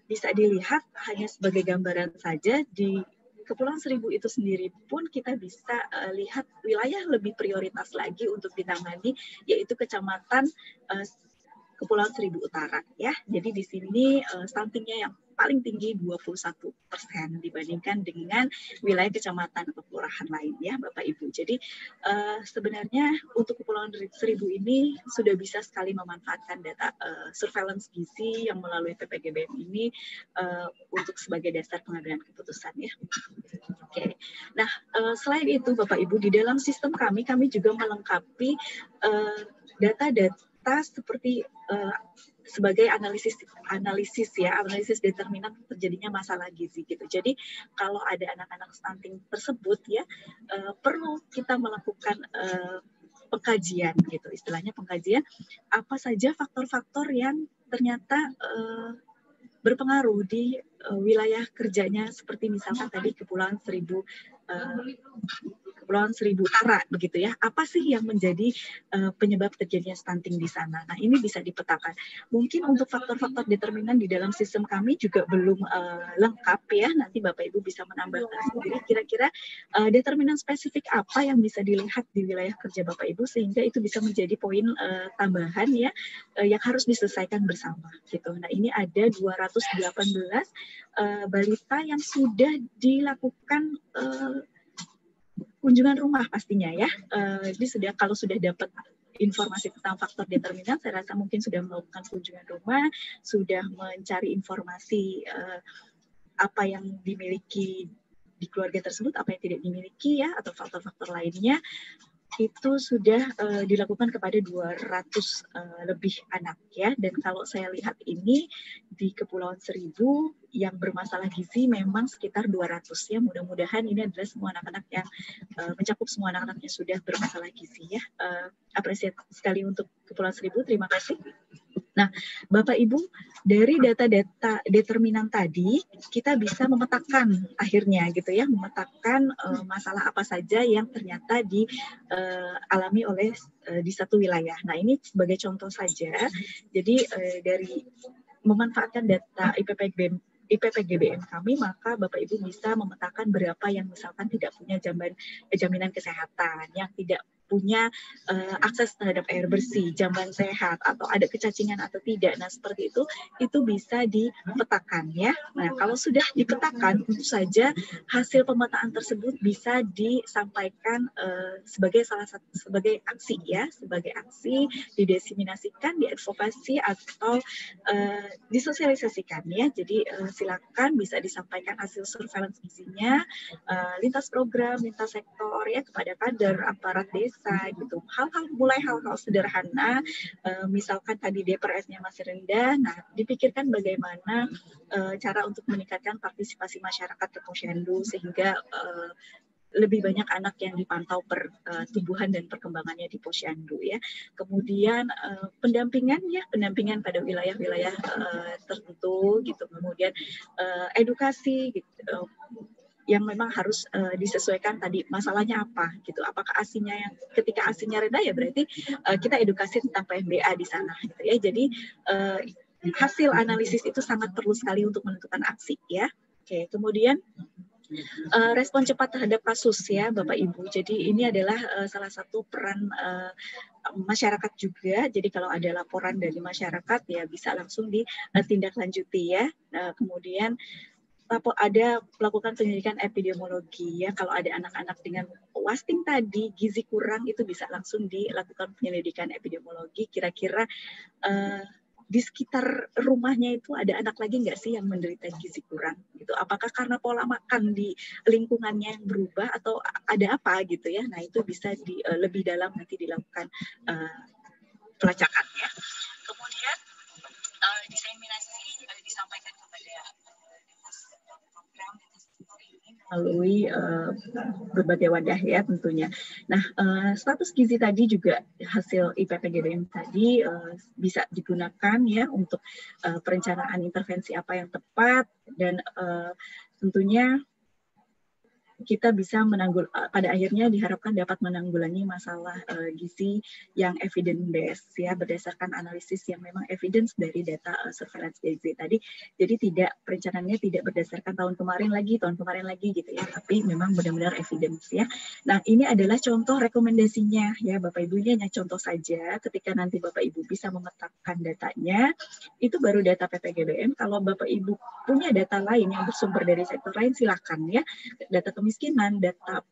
bisa dilihat hanya sebagai gambaran saja, di Kepulauan Seribu itu sendiri pun kita bisa lihat wilayah lebih prioritas lagi untuk ditangani, yaitu kecamatan Kepulauan Seribu Utara ya. Jadi di sini stuntingnya yang paling tinggi 21% dibandingkan dengan wilayah kecamatan atau kelurahan lain ya Bapak Ibu. Jadi sebenarnya untuk Kepulauan Seribu ini sudah bisa sekali memanfaatkan data surveillance gizi yang melalui PPGBM ini untuk sebagai dasar pengambilan keputusan ya. Oke. Nah, selain itu Bapak Ibu, di dalam sistem kami juga melengkapi data-data seperti sebagai analisis determinan terjadinya masalah gizi gitu. Jadi kalau ada anak-anak stunting tersebut ya, perlu kita melakukan pengkajian gitu, istilahnya pengkajian apa saja faktor-faktor yang ternyata berpengaruh di wilayah kerjanya, seperti misalkan tadi Kepulauan Seribu Utara begitu ya. Apa sih yang menjadi penyebab terjadinya stunting di sana? Nah, ini bisa dipetakan. Mungkin untuk faktor-faktor determinan di dalam sistem kami juga belum lengkap ya. Nanti Bapak Ibu bisa menambahkan sendiri kira-kira determinan spesifik apa yang bisa dilihat di wilayah kerja Bapak Ibu, sehingga itu bisa menjadi poin tambahan ya yang harus diselesaikan bersama gitu. Nah, ini ada 218 balita yang sudah dilakukan kunjungan rumah pastinya ya. Jadi kalau sudah dapat informasi tentang faktor determinan, saya rasa mungkin sudah melakukan kunjungan rumah, sudah mencari informasi apa yang dimiliki di keluarga tersebut, apa yang tidak dimiliki ya, atau faktor-faktor lainnya. Itu sudah dilakukan kepada 200 lebih anak ya. Dan kalau saya lihat ini di Kepulauan Seribu yang bermasalah gizi memang sekitar 200 ya. Mudah-mudahan ini adalah semua anak-anak yang mencakup semua anak-anak yang sudah bermasalah gizi ya. Apresiasi sekali untuk Kepulauan Seribu, terima kasih. Nah, Bapak Ibu, dari data-data determinan tadi kita bisa memetakan akhirnya gitu ya, memetakan masalah apa saja yang ternyata dialami oleh di satu wilayah. Nah, ini sebagai contoh saja. Jadi dari memanfaatkan data IPPGBM kami, maka Bapak Ibu bisa memetakan berapa yang misalkan tidak punya jaminan kesehatan, yang tidak punya akses terhadap air bersih, jamban sehat, atau ada kecacingan atau tidak. Nah, seperti itu bisa dipetakan ya. Nah, kalau sudah dipetakan, tentu saja hasil pemetaan tersebut bisa disampaikan sebagai sebagai aksi ya, sebagai aksi didesiminasikan, diadvokasi atau disosialisasikan ya. Jadi silakan bisa disampaikan hasil surveillance gizinya lintas program, lintas sektor ya, kepada kader, aparat desa gitu. Mulai hal-hal sederhana, misalkan tadi DPRS-nya masih rendah, nah dipikirkan bagaimana cara untuk meningkatkan partisipasi masyarakat ke Posyandu sehingga lebih banyak anak yang dipantau pertumbuhan dan perkembangannya di Posyandu ya. Kemudian pendampingan pada wilayah-wilayah tertentu gitu. Kemudian edukasi gitu. Yang memang harus disesuaikan tadi masalahnya apa gitu. Apakah ketika ASINnya rendah ya berarti kita edukasi tentang PMBA di sana gitu ya. Jadi hasil analisis itu sangat perlu sekali untuk menentukan aksi ya. Oke, kemudian respon cepat terhadap kasus ya Bapak Ibu. Jadi ini adalah salah satu peran masyarakat juga. Jadi kalau ada laporan dari masyarakat ya bisa langsung ditindaklanjuti ya. Kemudian ada melakukan penyelidikan epidemiologi ya. Kalau ada anak-anak dengan wasting tadi gizi kurang, itu bisa langsung dilakukan penyelidikan epidemiologi. Kira-kira di sekitar rumahnya itu ada anak lagi nggak sih yang menderita gizi kurang gitu? Apakah karena pola makan di lingkungannya yang berubah atau ada apa gitu ya? Nah, itu bisa lebih dalam nanti dilakukan pelacakan ya. Kemudian diseminasi disampaikan kepada program melalui berbagai wadah ya tentunya. Nah, status gizi tadi juga hasil IPPGBM tadi bisa digunakan ya untuk perencanaan intervensi apa yang tepat dan tentunya kita bisa pada akhirnya diharapkan dapat menanggulangi masalah gizi yang evidence based ya, berdasarkan analisis yang memang evidence dari data surveillance gizi tadi. Jadi perencanaannya tidak berdasarkan tahun kemarin lagi gitu ya, tapi memang benar-benar evidence ya. Nah, ini adalah contoh rekomendasinya ya Bapak Ibu, ini hanya contoh saja. Ketika nanti Bapak Ibu bisa memetakan datanya, itu baru data PPGBM. Kalau Bapak Ibu punya data lain yang bersumber dari sektor lain, silakan ya. Data kemiskinan, data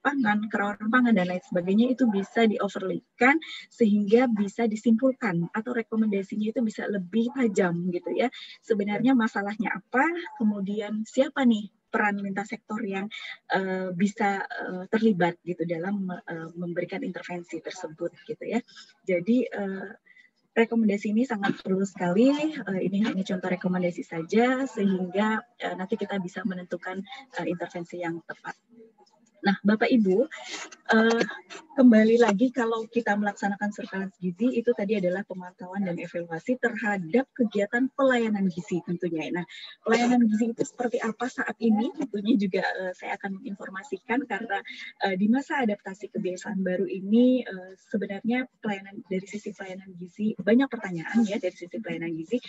pangan, kerawanan pangan, dan lain sebagainya itu bisa di-overlay-kan sehingga bisa disimpulkan atau rekomendasinya itu bisa lebih tajam gitu ya. Sebenarnya masalahnya apa, kemudian siapa nih peran lintas sektor yang bisa terlibat gitu dalam memberikan intervensi tersebut gitu ya. Jadi rekomendasi ini sangat perlu sekali. Ini hanya contoh rekomendasi saja sehingga nanti kita bisa menentukan intervensi yang tepat. Nah, Bapak Ibu, Kembali lagi kalau kita melaksanakan surveillance gizi itu tadi adalah pemantauan dan evaluasi terhadap kegiatan pelayanan gizi tentunya. Nah, pelayanan gizi itu seperti apa saat ini? Tentunya juga saya akan menginformasikan karena di masa adaptasi kebiasaan baru ini sebenarnya dari sisi pelayanan gizi banyak pertanyaan ya dari sisi pelayanan gizi.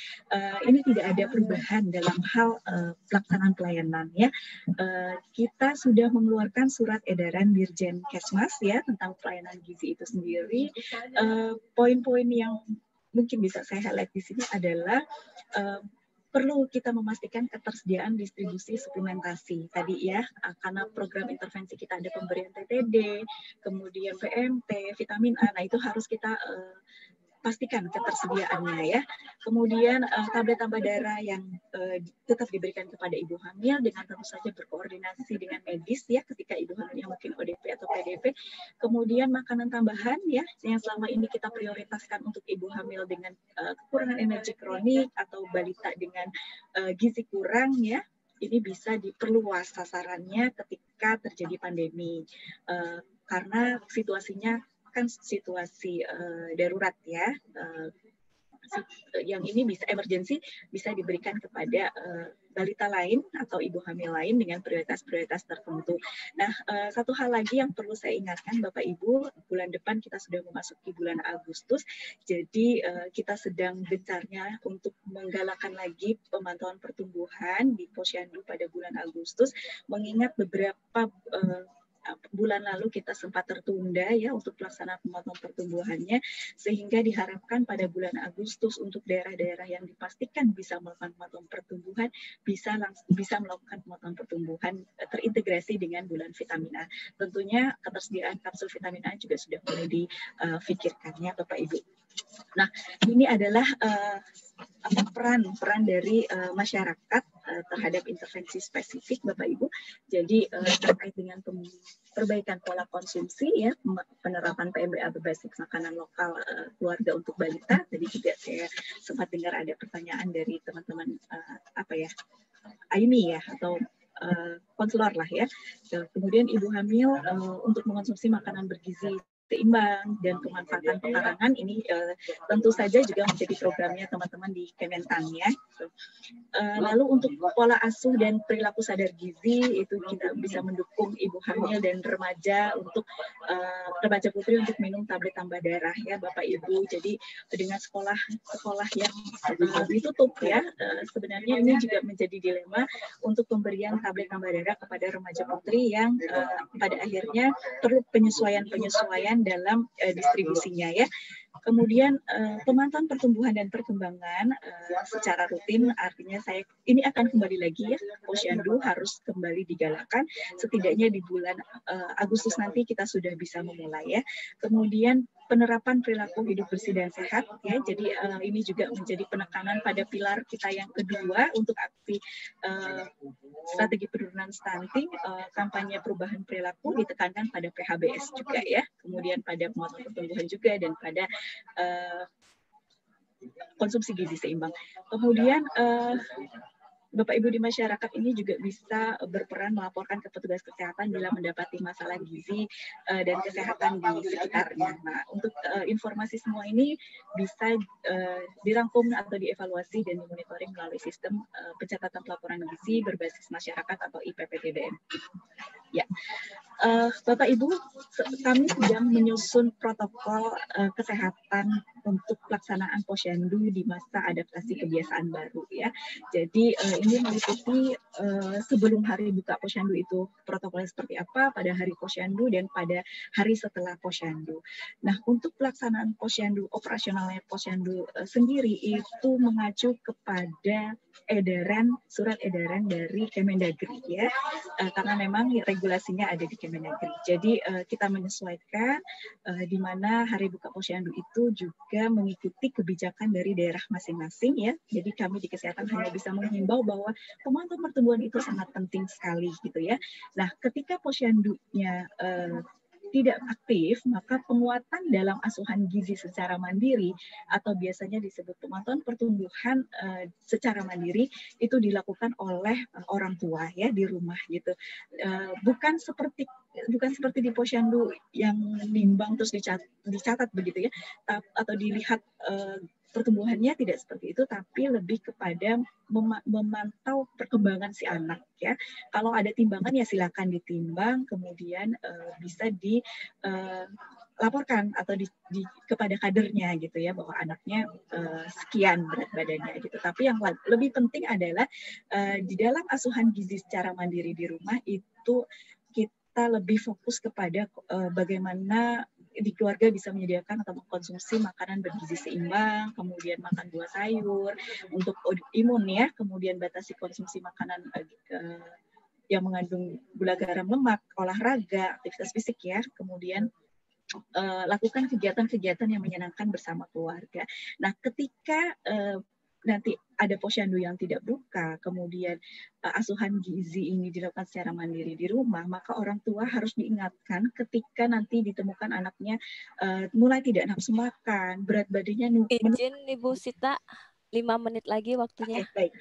Ini tidak ada perubahan dalam hal pelaksanaan pelayanan ya. Kita sudah mengeluarkan surat edaran Dirjen Kesmas ya tentang pelayanan gizi itu sendiri. Poin-poin yang mungkin bisa saya highlight di sini adalah perlu kita memastikan ketersediaan distribusi suplementasi tadi ya, karena program intervensi kita ada pemberian TTD, kemudian PMT, vitamin A, nah itu harus kita pastikan ketersediaannya ya. Kemudian tablet tambah darah yang tetap diberikan kepada ibu hamil dengan tentu saja berkoordinasi dengan medis ya ketika ibu hamilnya mungkin ODP atau PDP. Kemudian makanan tambahan ya yang selama ini kita prioritaskan untuk ibu hamil dengan kekurangan energi kronik atau balita dengan gizi kurang ya. Ini bisa diperluas sasarannya ketika terjadi pandemi karena situasinya kan situasi darurat ya, yang ini bisa emergensi bisa diberikan kepada balita lain atau ibu hamil lain dengan prioritas-prioritas tertentu. Nah, satu hal lagi yang perlu saya ingatkan Bapak Ibu, bulan depan kita sudah memasuki bulan Agustus, jadi kita sedang gencarnya untuk menggalakkan lagi pemantauan pertumbuhan di Posyandu pada bulan Agustus, mengingat beberapa bulan lalu kita sempat tertunda ya untuk pelaksanaan pemantauan pertumbuhannya, sehingga diharapkan pada bulan Agustus untuk daerah-daerah yang dipastikan bisa melakukan pemantauan pertumbuhan bisa melakukan pemantauan pertumbuhan terintegrasi dengan bulan vitamin A. Tentunya ketersediaan kapsul vitamin A juga sudah mulai difikirkannya Bapak Ibu. Nah, ini adalah peran dari masyarakat terhadap intervensi spesifik Bapak Ibu. Jadi terkait dengan perbaikan pola konsumsi ya, penerapan PMBA berbasis makanan lokal keluarga untuk balita. Tadi juga saya sempat dengar ada pertanyaan dari teman-teman Aini ya atau konselor lah ya. Kemudian ibu hamil untuk mengonsumsi makanan bergizi seimbang dan pemanfaatan pekarangan ini tentu saja juga menjadi programnya teman-teman di Kementan ya. Lalu untuk pola asuh dan perilaku sadar gizi itu kita bisa mendukung ibu hamil dan remaja untuk remaja putri untuk minum tablet tambah darah ya Bapak Ibu. Jadi dengan sekolah yang ditutup ya, sebenarnya ini juga menjadi dilema untuk pemberian tablet tambah darah kepada remaja putri yang pada akhirnya perlu penyesuaian dalam distribusinya ya. Kemudian pemantauan pertumbuhan dan perkembangan secara rutin, artinya ini akan kembali lagi ya, Posyandu harus kembali digalakkan, setidaknya di bulan Agustus nanti kita sudah bisa memulai ya. Kemudian penerapan perilaku hidup bersih dan sehat ya, jadi ini juga menjadi penekanan pada pilar kita yang kedua untuk aksi strategi penurunan stunting, kampanye perubahan perilaku ditekankan pada PHBS juga ya, kemudian pada penguatan pertumbuhan juga dan pada konsumsi gizi seimbang. Kemudian Bapak Ibu di masyarakat ini juga bisa berperan melaporkan ke petugas kesehatan bila mendapati masalah gizi dan kesehatan di sekitarnya. Nah, untuk informasi semua ini bisa dirangkum atau dievaluasi dan dimonitoring melalui sistem pencatatan pelaporan gizi berbasis masyarakat atau IPPTBM. Ya, Bapak Ibu, kami sedang menyusun protokol kesehatan untuk pelaksanaan Posyandu di masa adaptasi kebiasaan baru ya. Jadi ini meliputi sebelum hari buka Posyandu itu protokolnya seperti apa, pada hari Posyandu dan pada hari setelah Posyandu. Nah, untuk pelaksanaan Posyandu, operasionalnya Posyandu sendiri itu mengacu kepada surat edaran dari Kemendagri ya, karena memang regulasinya ada di Kemendagri. Jadi kita menyesuaikan di mana hari buka Posyandu itu juga mengikuti kebijakan dari daerah masing-masing ya. Jadi kami di kesehatan hanya bisa menghimbau bahwa pemantauan pertumbuhan itu sangat penting sekali gitu ya. Nah, ketika Posyandunya tidak aktif, maka penguatan dalam asuhan gizi secara mandiri atau biasanya disebut pemantauan pertumbuhan secara mandiri itu dilakukan oleh orang tua ya di rumah gitu. Bukan seperti di posyandu yang nimbang terus dicatat begitu ya, atau dilihat pertumbuhannya, tidak seperti itu, tapi lebih kepada memantau perkembangan si anak ya. Kalau ada timbangan ya silakan ditimbang, kemudian bisa dilaporkan atau kepada kadernya gitu ya, bahwa anaknya sekian berat badannya gitu. Tapi yang lebih penting adalah di dalam asuhan gizi secara mandiri di rumah itu kita lebih fokus kepada bagaimana di keluarga bisa menyediakan atau mengkonsumsi makanan bergizi seimbang, kemudian makan buah sayur untuk imun ya, kemudian batasi konsumsi makanan yang mengandung gula, garam, lemak, olahraga, aktivitas fisik ya, kemudian lakukan kegiatan-kegiatan yang menyenangkan bersama keluarga. Nah, ketika nanti ada posyandu yang tidak buka, kemudian asuhan gizi ini dilakukan secara mandiri di rumah, maka orang tua harus diingatkan ketika nanti ditemukan anaknya mulai tidak nafsu makan, berat badannya Izin Ibu Sita, 5 menit lagi waktunya. Baik.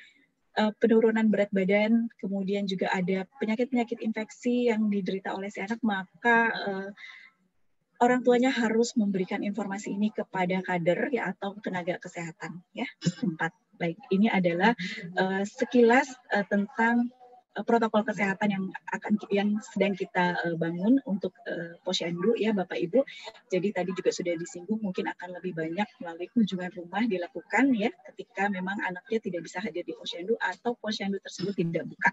Penurunan berat badan, kemudian juga ada penyakit-penyakit infeksi yang diderita oleh si anak, maka orang tuanya harus memberikan informasi ini kepada kader ya atau tenaga kesehatan ya setempat. Baik, ini adalah sekilas tentang protokol kesehatan yang sedang kita bangun untuk posyandu ya Bapak Ibu. Jadi tadi juga sudah disinggung, mungkin akan lebih banyak melalui kunjungan rumah dilakukan ya ketika memang anaknya tidak bisa hadir di posyandu atau posyandu tersebut tidak buka.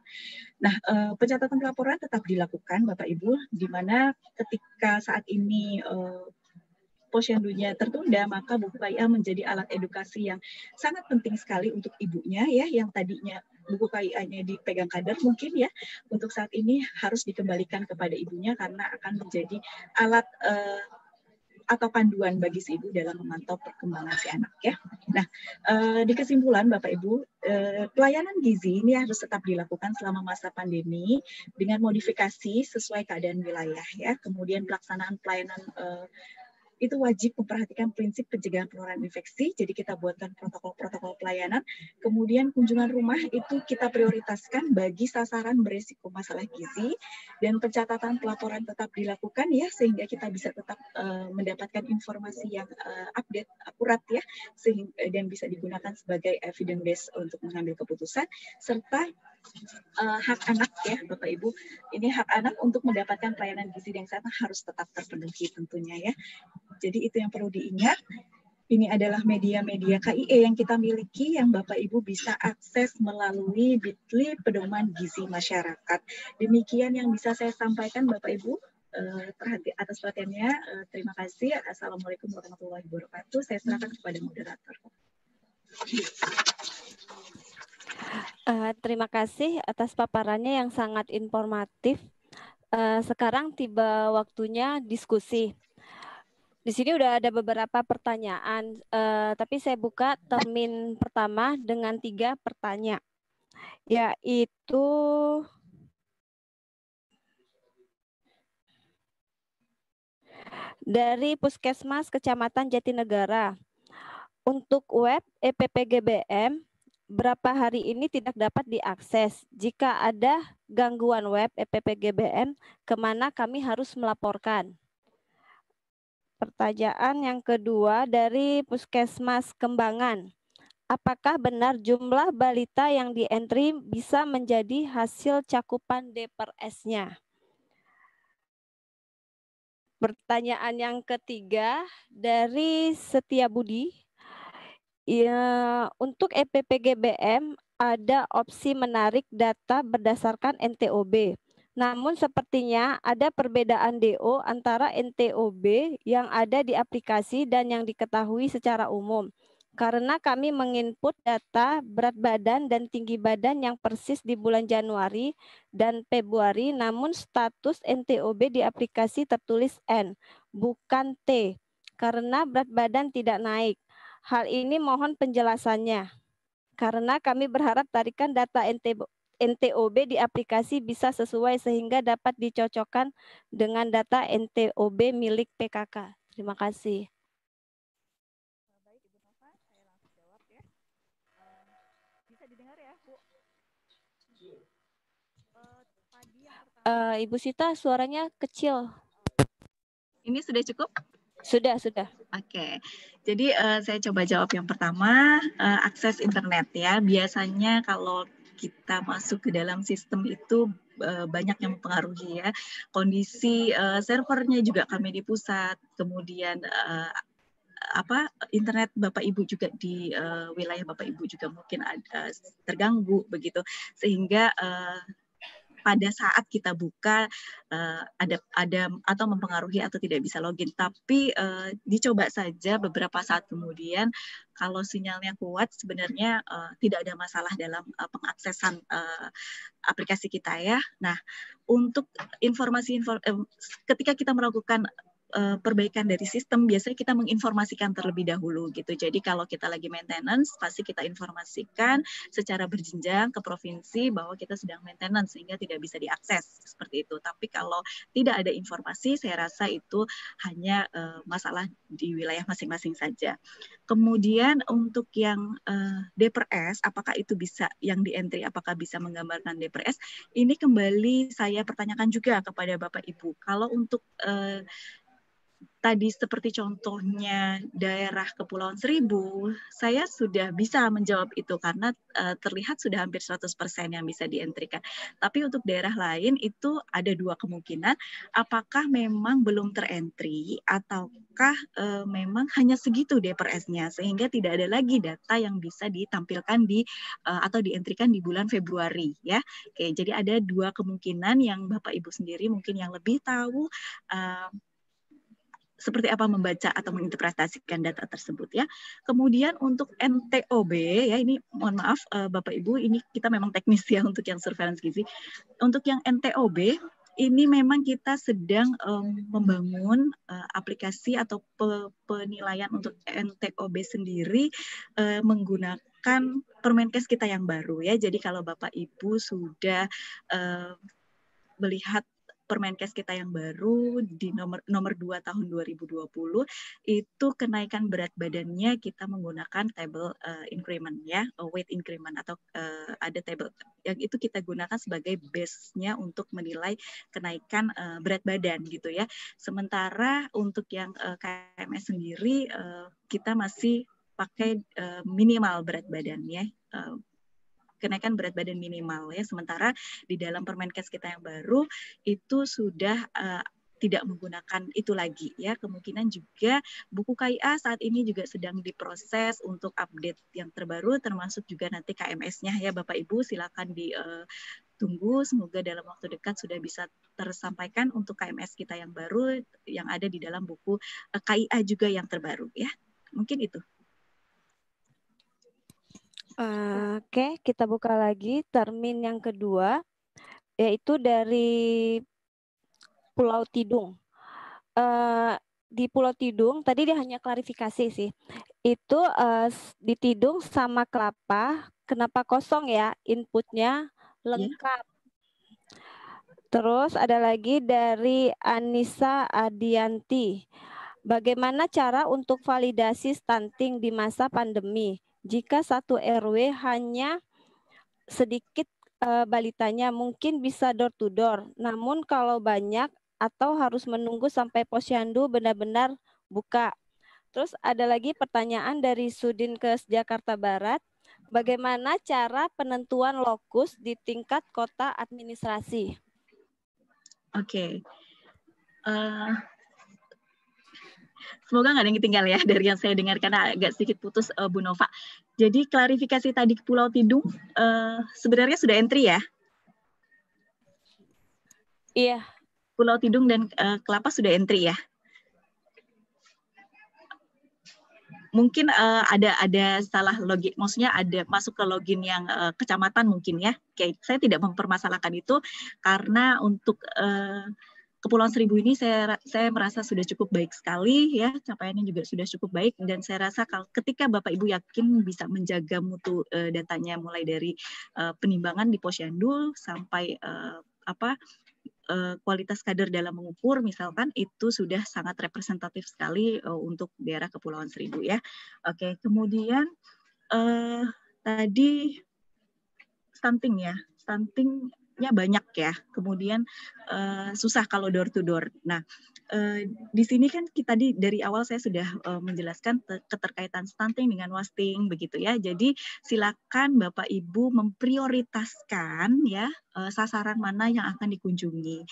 Nah, pencatatan laporan tetap dilakukan Bapak Ibu, di mana ketika saat ini posyandunya tertunda, maka buku KIA menjadi alat edukasi yang sangat penting sekali untuk ibunya ya, yang tadinya buku KIA-nya dipegang kader mungkin ya, untuk saat ini harus dikembalikan kepada ibunya karena akan menjadi alat atau panduan bagi si ibu dalam memantau perkembangan si anak ya. Nah, di kesimpulan Bapak Ibu, pelayanan gizi ini harus tetap dilakukan selama masa pandemi dengan modifikasi sesuai keadaan wilayah ya. Kemudian pelaksanaan pelayanan itu wajib memperhatikan prinsip pencegahan penularan infeksi, jadi kita buatkan protokol-protokol pelayanan. Kemudian kunjungan rumah itu kita prioritaskan bagi sasaran berisiko masalah gizi, dan pencatatan pelaporan tetap dilakukan ya, sehingga kita bisa tetap mendapatkan informasi yang update, akurat ya, dan bisa digunakan sebagai evidence base untuk mengambil keputusan, serta hak anak ya Bapak Ibu, ini hak anak untuk mendapatkan pelayanan gizi yang sama harus tetap terpenuhi tentunya ya. Jadi itu yang perlu diingat. Ini adalah media-media KIE yang kita miliki yang Bapak Ibu bisa akses melalui Bitly Pedoman Gizi Masyarakat. Demikian yang bisa saya sampaikan Bapak Ibu atas perhatiannya. Terima kasih. Assalamualaikum warahmatullahi wabarakatuh. Saya serahkan kepada moderator. Terima kasih atas paparannya yang sangat informatif. Sekarang tiba waktunya diskusi. Di sini udah ada beberapa pertanyaan, tapi saya buka termin pertama dengan 3 pertanyaan, yaitu dari Puskesmas Kecamatan Jatinegara. Untuk web EPPGBM, berapa hari ini tidak dapat diakses? Jika ada gangguan web EPPGBM, kemana kami harus melaporkan? Pertanyaan yang kedua dari Puskesmas Kembangan. Apakah benar jumlah balita yang di-entry bisa menjadi hasil cakupan DPRS-nya? Pertanyaan yang ketiga dari Setia Budi. Ya, untuk EPPGBM ada opsi menarik data berdasarkan NTOB. Namun sepertinya ada perbedaan DO antara NTOB yang ada di aplikasi dan yang diketahui secara umum. Karena kami menginput data berat badan dan tinggi badan yang persis di bulan Januari dan Februari, namun status NTOB di aplikasi tertulis N, bukan T, karena berat badan tidak naik. Hal ini mohon penjelasannya. Karena kami berharap tarikan data NTOB di aplikasi bisa sesuai sehingga dapat dicocokkan dengan data NTOB milik PKK. Terima kasih. Baik, Ibu Nova, saya langsung jawab ya. Bisa didengar ya, Bu? Tadi yang pertama. Ibu Sita, suaranya kecil. Ini sudah cukup? Sudah. Oke, jadi saya coba jawab yang pertama, akses internet ya. Biasanya kalau kita masuk ke dalam sistem itu banyak yang mempengaruhi ya. Kondisi servernya juga kami di pusat, kemudian internet Bapak Ibu juga di wilayah Bapak Ibu juga mungkin ada terganggu begitu, sehingga pada saat kita buka ada atau mempengaruhi atau tidak bisa login. Tapi dicoba saja beberapa saat kemudian, kalau sinyalnya kuat sebenarnya tidak ada masalah dalam pengaksesan aplikasi kita ya. Nah, untuk ketika kita melakukan perbaikan dari sistem, biasanya kita menginformasikan terlebih dahulu gitu. Jadi kalau kita lagi maintenance, pasti kita informasikan secara berjenjang ke provinsi bahwa kita sedang maintenance sehingga tidak bisa diakses seperti itu. Tapi kalau tidak ada informasi, saya rasa itu hanya masalah di wilayah masing-masing saja. Kemudian untuk yang DPRS, apakah itu bisa yang di entry, apakah bisa menggambarkan DPRS? Ini kembali saya pertanyakan juga kepada Bapak Ibu. Kalau untuk tadi seperti contohnya daerah Kepulauan Seribu, saya sudah bisa menjawab itu karena terlihat sudah hampir 100% yang bisa dientrikan. Tapi untuk daerah lain itu ada dua kemungkinan, apakah memang belum terentry ataukah memang hanya segitu DPRS-nya sehingga tidak ada lagi data yang bisa ditampilkan di atau dientrikan di bulan Februari ya. Oke, jadi ada dua kemungkinan yang Bapak Ibu sendiri mungkin yang lebih tahu seperti apa membaca atau menginterpretasikan data tersebut ya. Kemudian untuk NTOB ya, ini mohon maaf Bapak Ibu, ini kita memang teknis ya untuk yang surveillance gizi. Untuk yang NTOB ini memang kita sedang membangun aplikasi atau penilaian untuk NTOB sendiri menggunakan Permenkes kita yang baru ya. Jadi kalau Bapak Ibu sudah melihat Permenkes kita yang baru di nomor 2 tahun 2020 itu kenaikan berat badannya kita menggunakan table increment ya, weight increment atau ada table yang itu kita gunakan sebagai base-nya untuk menilai kenaikan berat badan gitu ya. Sementara untuk yang KMS sendiri kita masih pakai minimal berat badannya. Kenaikan berat badan minimal ya, sementara di dalam Permenkes kita yang baru itu sudah tidak menggunakan itu lagi ya. Kemungkinan juga buku KIA saat ini juga sedang diproses untuk update yang terbaru, termasuk juga nanti KMS-nya ya Bapak Ibu, silakan ditunggu, semoga dalam waktu dekat sudah bisa tersampaikan untuk KMS kita yang baru yang ada di dalam buku KIA juga yang terbaru ya. Mungkin itu. Oke, kita buka lagi termin yang kedua, yaitu dari Pulau Tidung. Di Pulau Tidung, tadi dia hanya klarifikasi sih. Itu di Tidung sama Kelapa, kenapa kosong ya inputnya lengkap. Terus ada lagi dari Anissa Adianti. Bagaimana cara untuk validasi stunting di masa pandemi? Jika satu RW hanya sedikit balitanya, mungkin bisa door to door. Namun kalau banyak atau harus menunggu sampai posyandu benar-benar buka. Terus ada lagi pertanyaan dari Sudinkes Jakarta Barat. Bagaimana cara penentuan lokus di tingkat kota administrasi? Oke. Semoga nggak ada yang ketinggal ya dari yang saya dengar karena agak sedikit putus Bu Nova. Jadi klarifikasi tadi Pulau Tidung sebenarnya sudah entry ya? Iya. Pulau Tidung dan Kelapa sudah entry ya? Mungkin ada salah login, maksudnya ada masuk ke login yang kecamatan mungkin ya. Oke, saya tidak mempermasalahkan itu karena untuk Kepulauan Seribu ini saya merasa sudah cukup baik sekali ya, capaiannya juga sudah cukup baik, dan saya rasa ketika Bapak Ibu yakin bisa menjaga mutu datanya mulai dari penimbangan di Posyandu sampai kualitas kader dalam mengukur misalkan, itu sudah sangat representatif sekali untuk daerah Kepulauan Seribu ya. Oke, kemudian tadi stunting ya, stuntingnya banyak ya, kemudian susah kalau door to door. Nah, di sini kan kita dari awal saya sudah menjelaskan keterkaitan stunting dengan wasting begitu ya. Jadi silakan Bapak Ibu memprioritaskan ya sasaran mana yang akan dikunjungi.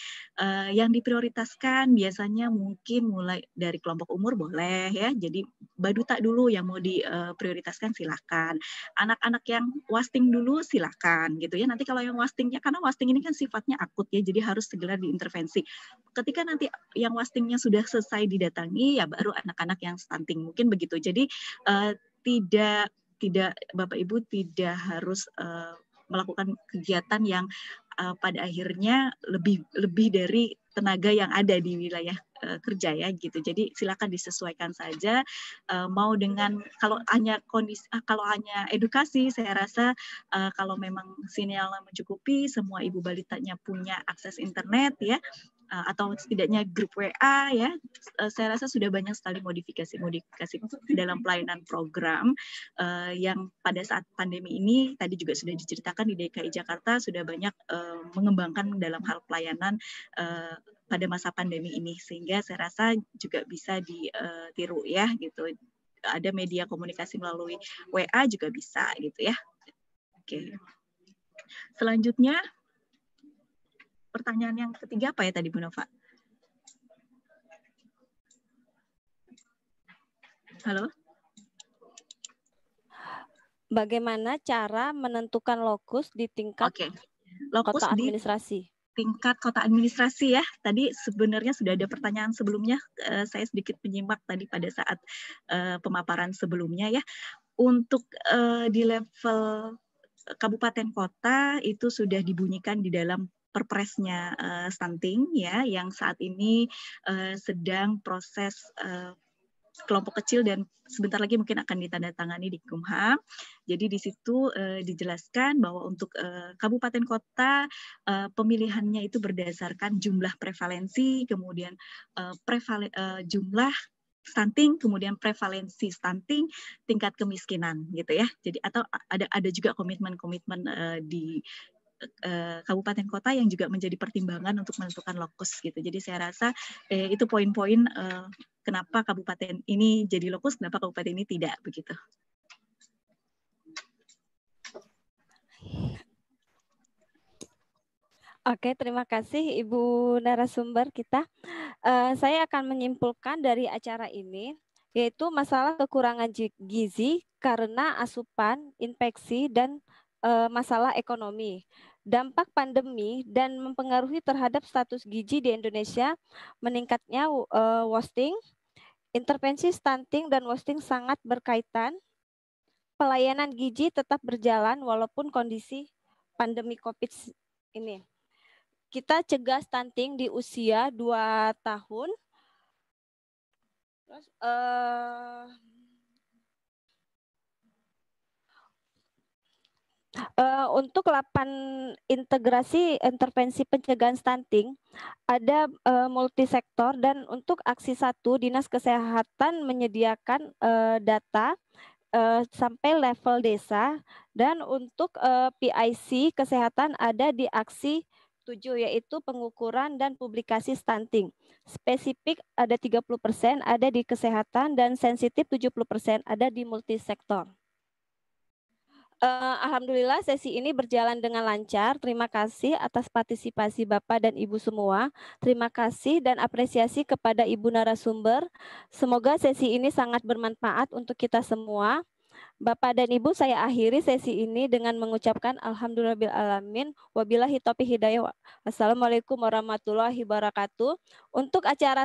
Yang diprioritaskan biasanya mungkin mulai dari kelompok umur boleh ya. Jadi baduta dulu yang mau diprioritaskan silakan. Anak-anak yang wasting dulu silakan gitu ya. Nanti kalau yang wastingnya, karena wasting ini kan sifatnya akut ya, jadi harus segera diintervensi. Ketika nanti yang wastingnya sudah selesai didatangi, ya baru anak-anak yang stunting, mungkin begitu. Jadi tidak Bapak Ibu tidak harus melakukan kegiatan yang pada akhirnya lebih dari tenaga yang ada di wilayah kerja ya gitu. Jadi silakan disesuaikan saja. Mau dengan kalau hanya edukasi, saya rasa kalau memang sinyalnya mencukupi, semua ibu balitanya punya akses internet ya, atau setidaknya grup WA ya, saya rasa sudah banyak sekali modifikasi dalam pelayanan program yang pada saat pandemi ini tadi juga sudah diceritakan di DKI Jakarta sudah banyak mengembangkan dalam hal pelayanan pada masa pandemi ini, sehingga saya rasa juga bisa ditiru ya gitu. Ada media komunikasi melalui WA juga bisa gitu ya. Oke. Selanjutnya pertanyaan yang ketiga apa ya tadi Bu Nova? Halo? Bagaimana cara menentukan lokus di tingkat kota administrasi? Tingkat kota administrasi ya. Tadi sebenarnya sudah ada pertanyaan sebelumnya. Saya sedikit menyimak tadi pada saat pemaparan sebelumnya ya. Untuk di level kabupaten kota itu sudah dibunyikan di dalam perpresnya stunting ya, yang saat ini sedang proses kelompok kecil dan sebentar lagi mungkin akan ditandatangani di Kumham. Jadi di situ dijelaskan bahwa untuk kabupaten kota pemilihannya itu berdasarkan jumlah prevalensi, kemudian jumlah stunting, kemudian prevalensi stunting, tingkat kemiskinan gitu ya. Jadi atau ada juga komitmen-komitmen di kabupaten kota yang juga menjadi pertimbangan untuk menentukan lokus gitu. Jadi saya rasa itu poin-poin kenapa kabupaten ini jadi lokus, kenapa kabupaten ini tidak begitu. Oke, terima kasih Ibu narasumber kita. Saya akan menyimpulkan dari acara ini, yaitu masalah kekurangan gizi karena asupan, infeksi, dan masalah ekonomi. Dampak pandemi dan mempengaruhi terhadap status gizi di Indonesia, meningkatnya wasting, intervensi stunting dan wasting sangat berkaitan. Pelayanan gizi tetap berjalan walaupun kondisi pandemi COVID ini. Kita cegah stunting di usia 2 tahun. Terus untuk 8 integrasi intervensi pencegahan stunting ada multisektor, dan untuk aksi 1 Dinas Kesehatan menyediakan data sampai level desa, dan untuk PIC kesehatan ada di aksi 7, yaitu pengukuran dan publikasi stunting. Spesifik ada 30% ada di kesehatan dan sensitif 70% ada di multisektor. Alhamdulillah sesi ini berjalan dengan lancar. Terima kasih atas partisipasi Bapak dan Ibu semua. Terima kasih dan apresiasi kepada Ibu narasumber. Semoga sesi ini sangat bermanfaat untuk kita semua. Bapak dan Ibu, saya akhiri sesi ini dengan mengucapkan alhamdulillahirabbil alamin, wabillahi taufiq hidayah. Wassalamualaikum warahmatullahi wabarakatuh. Untuk acara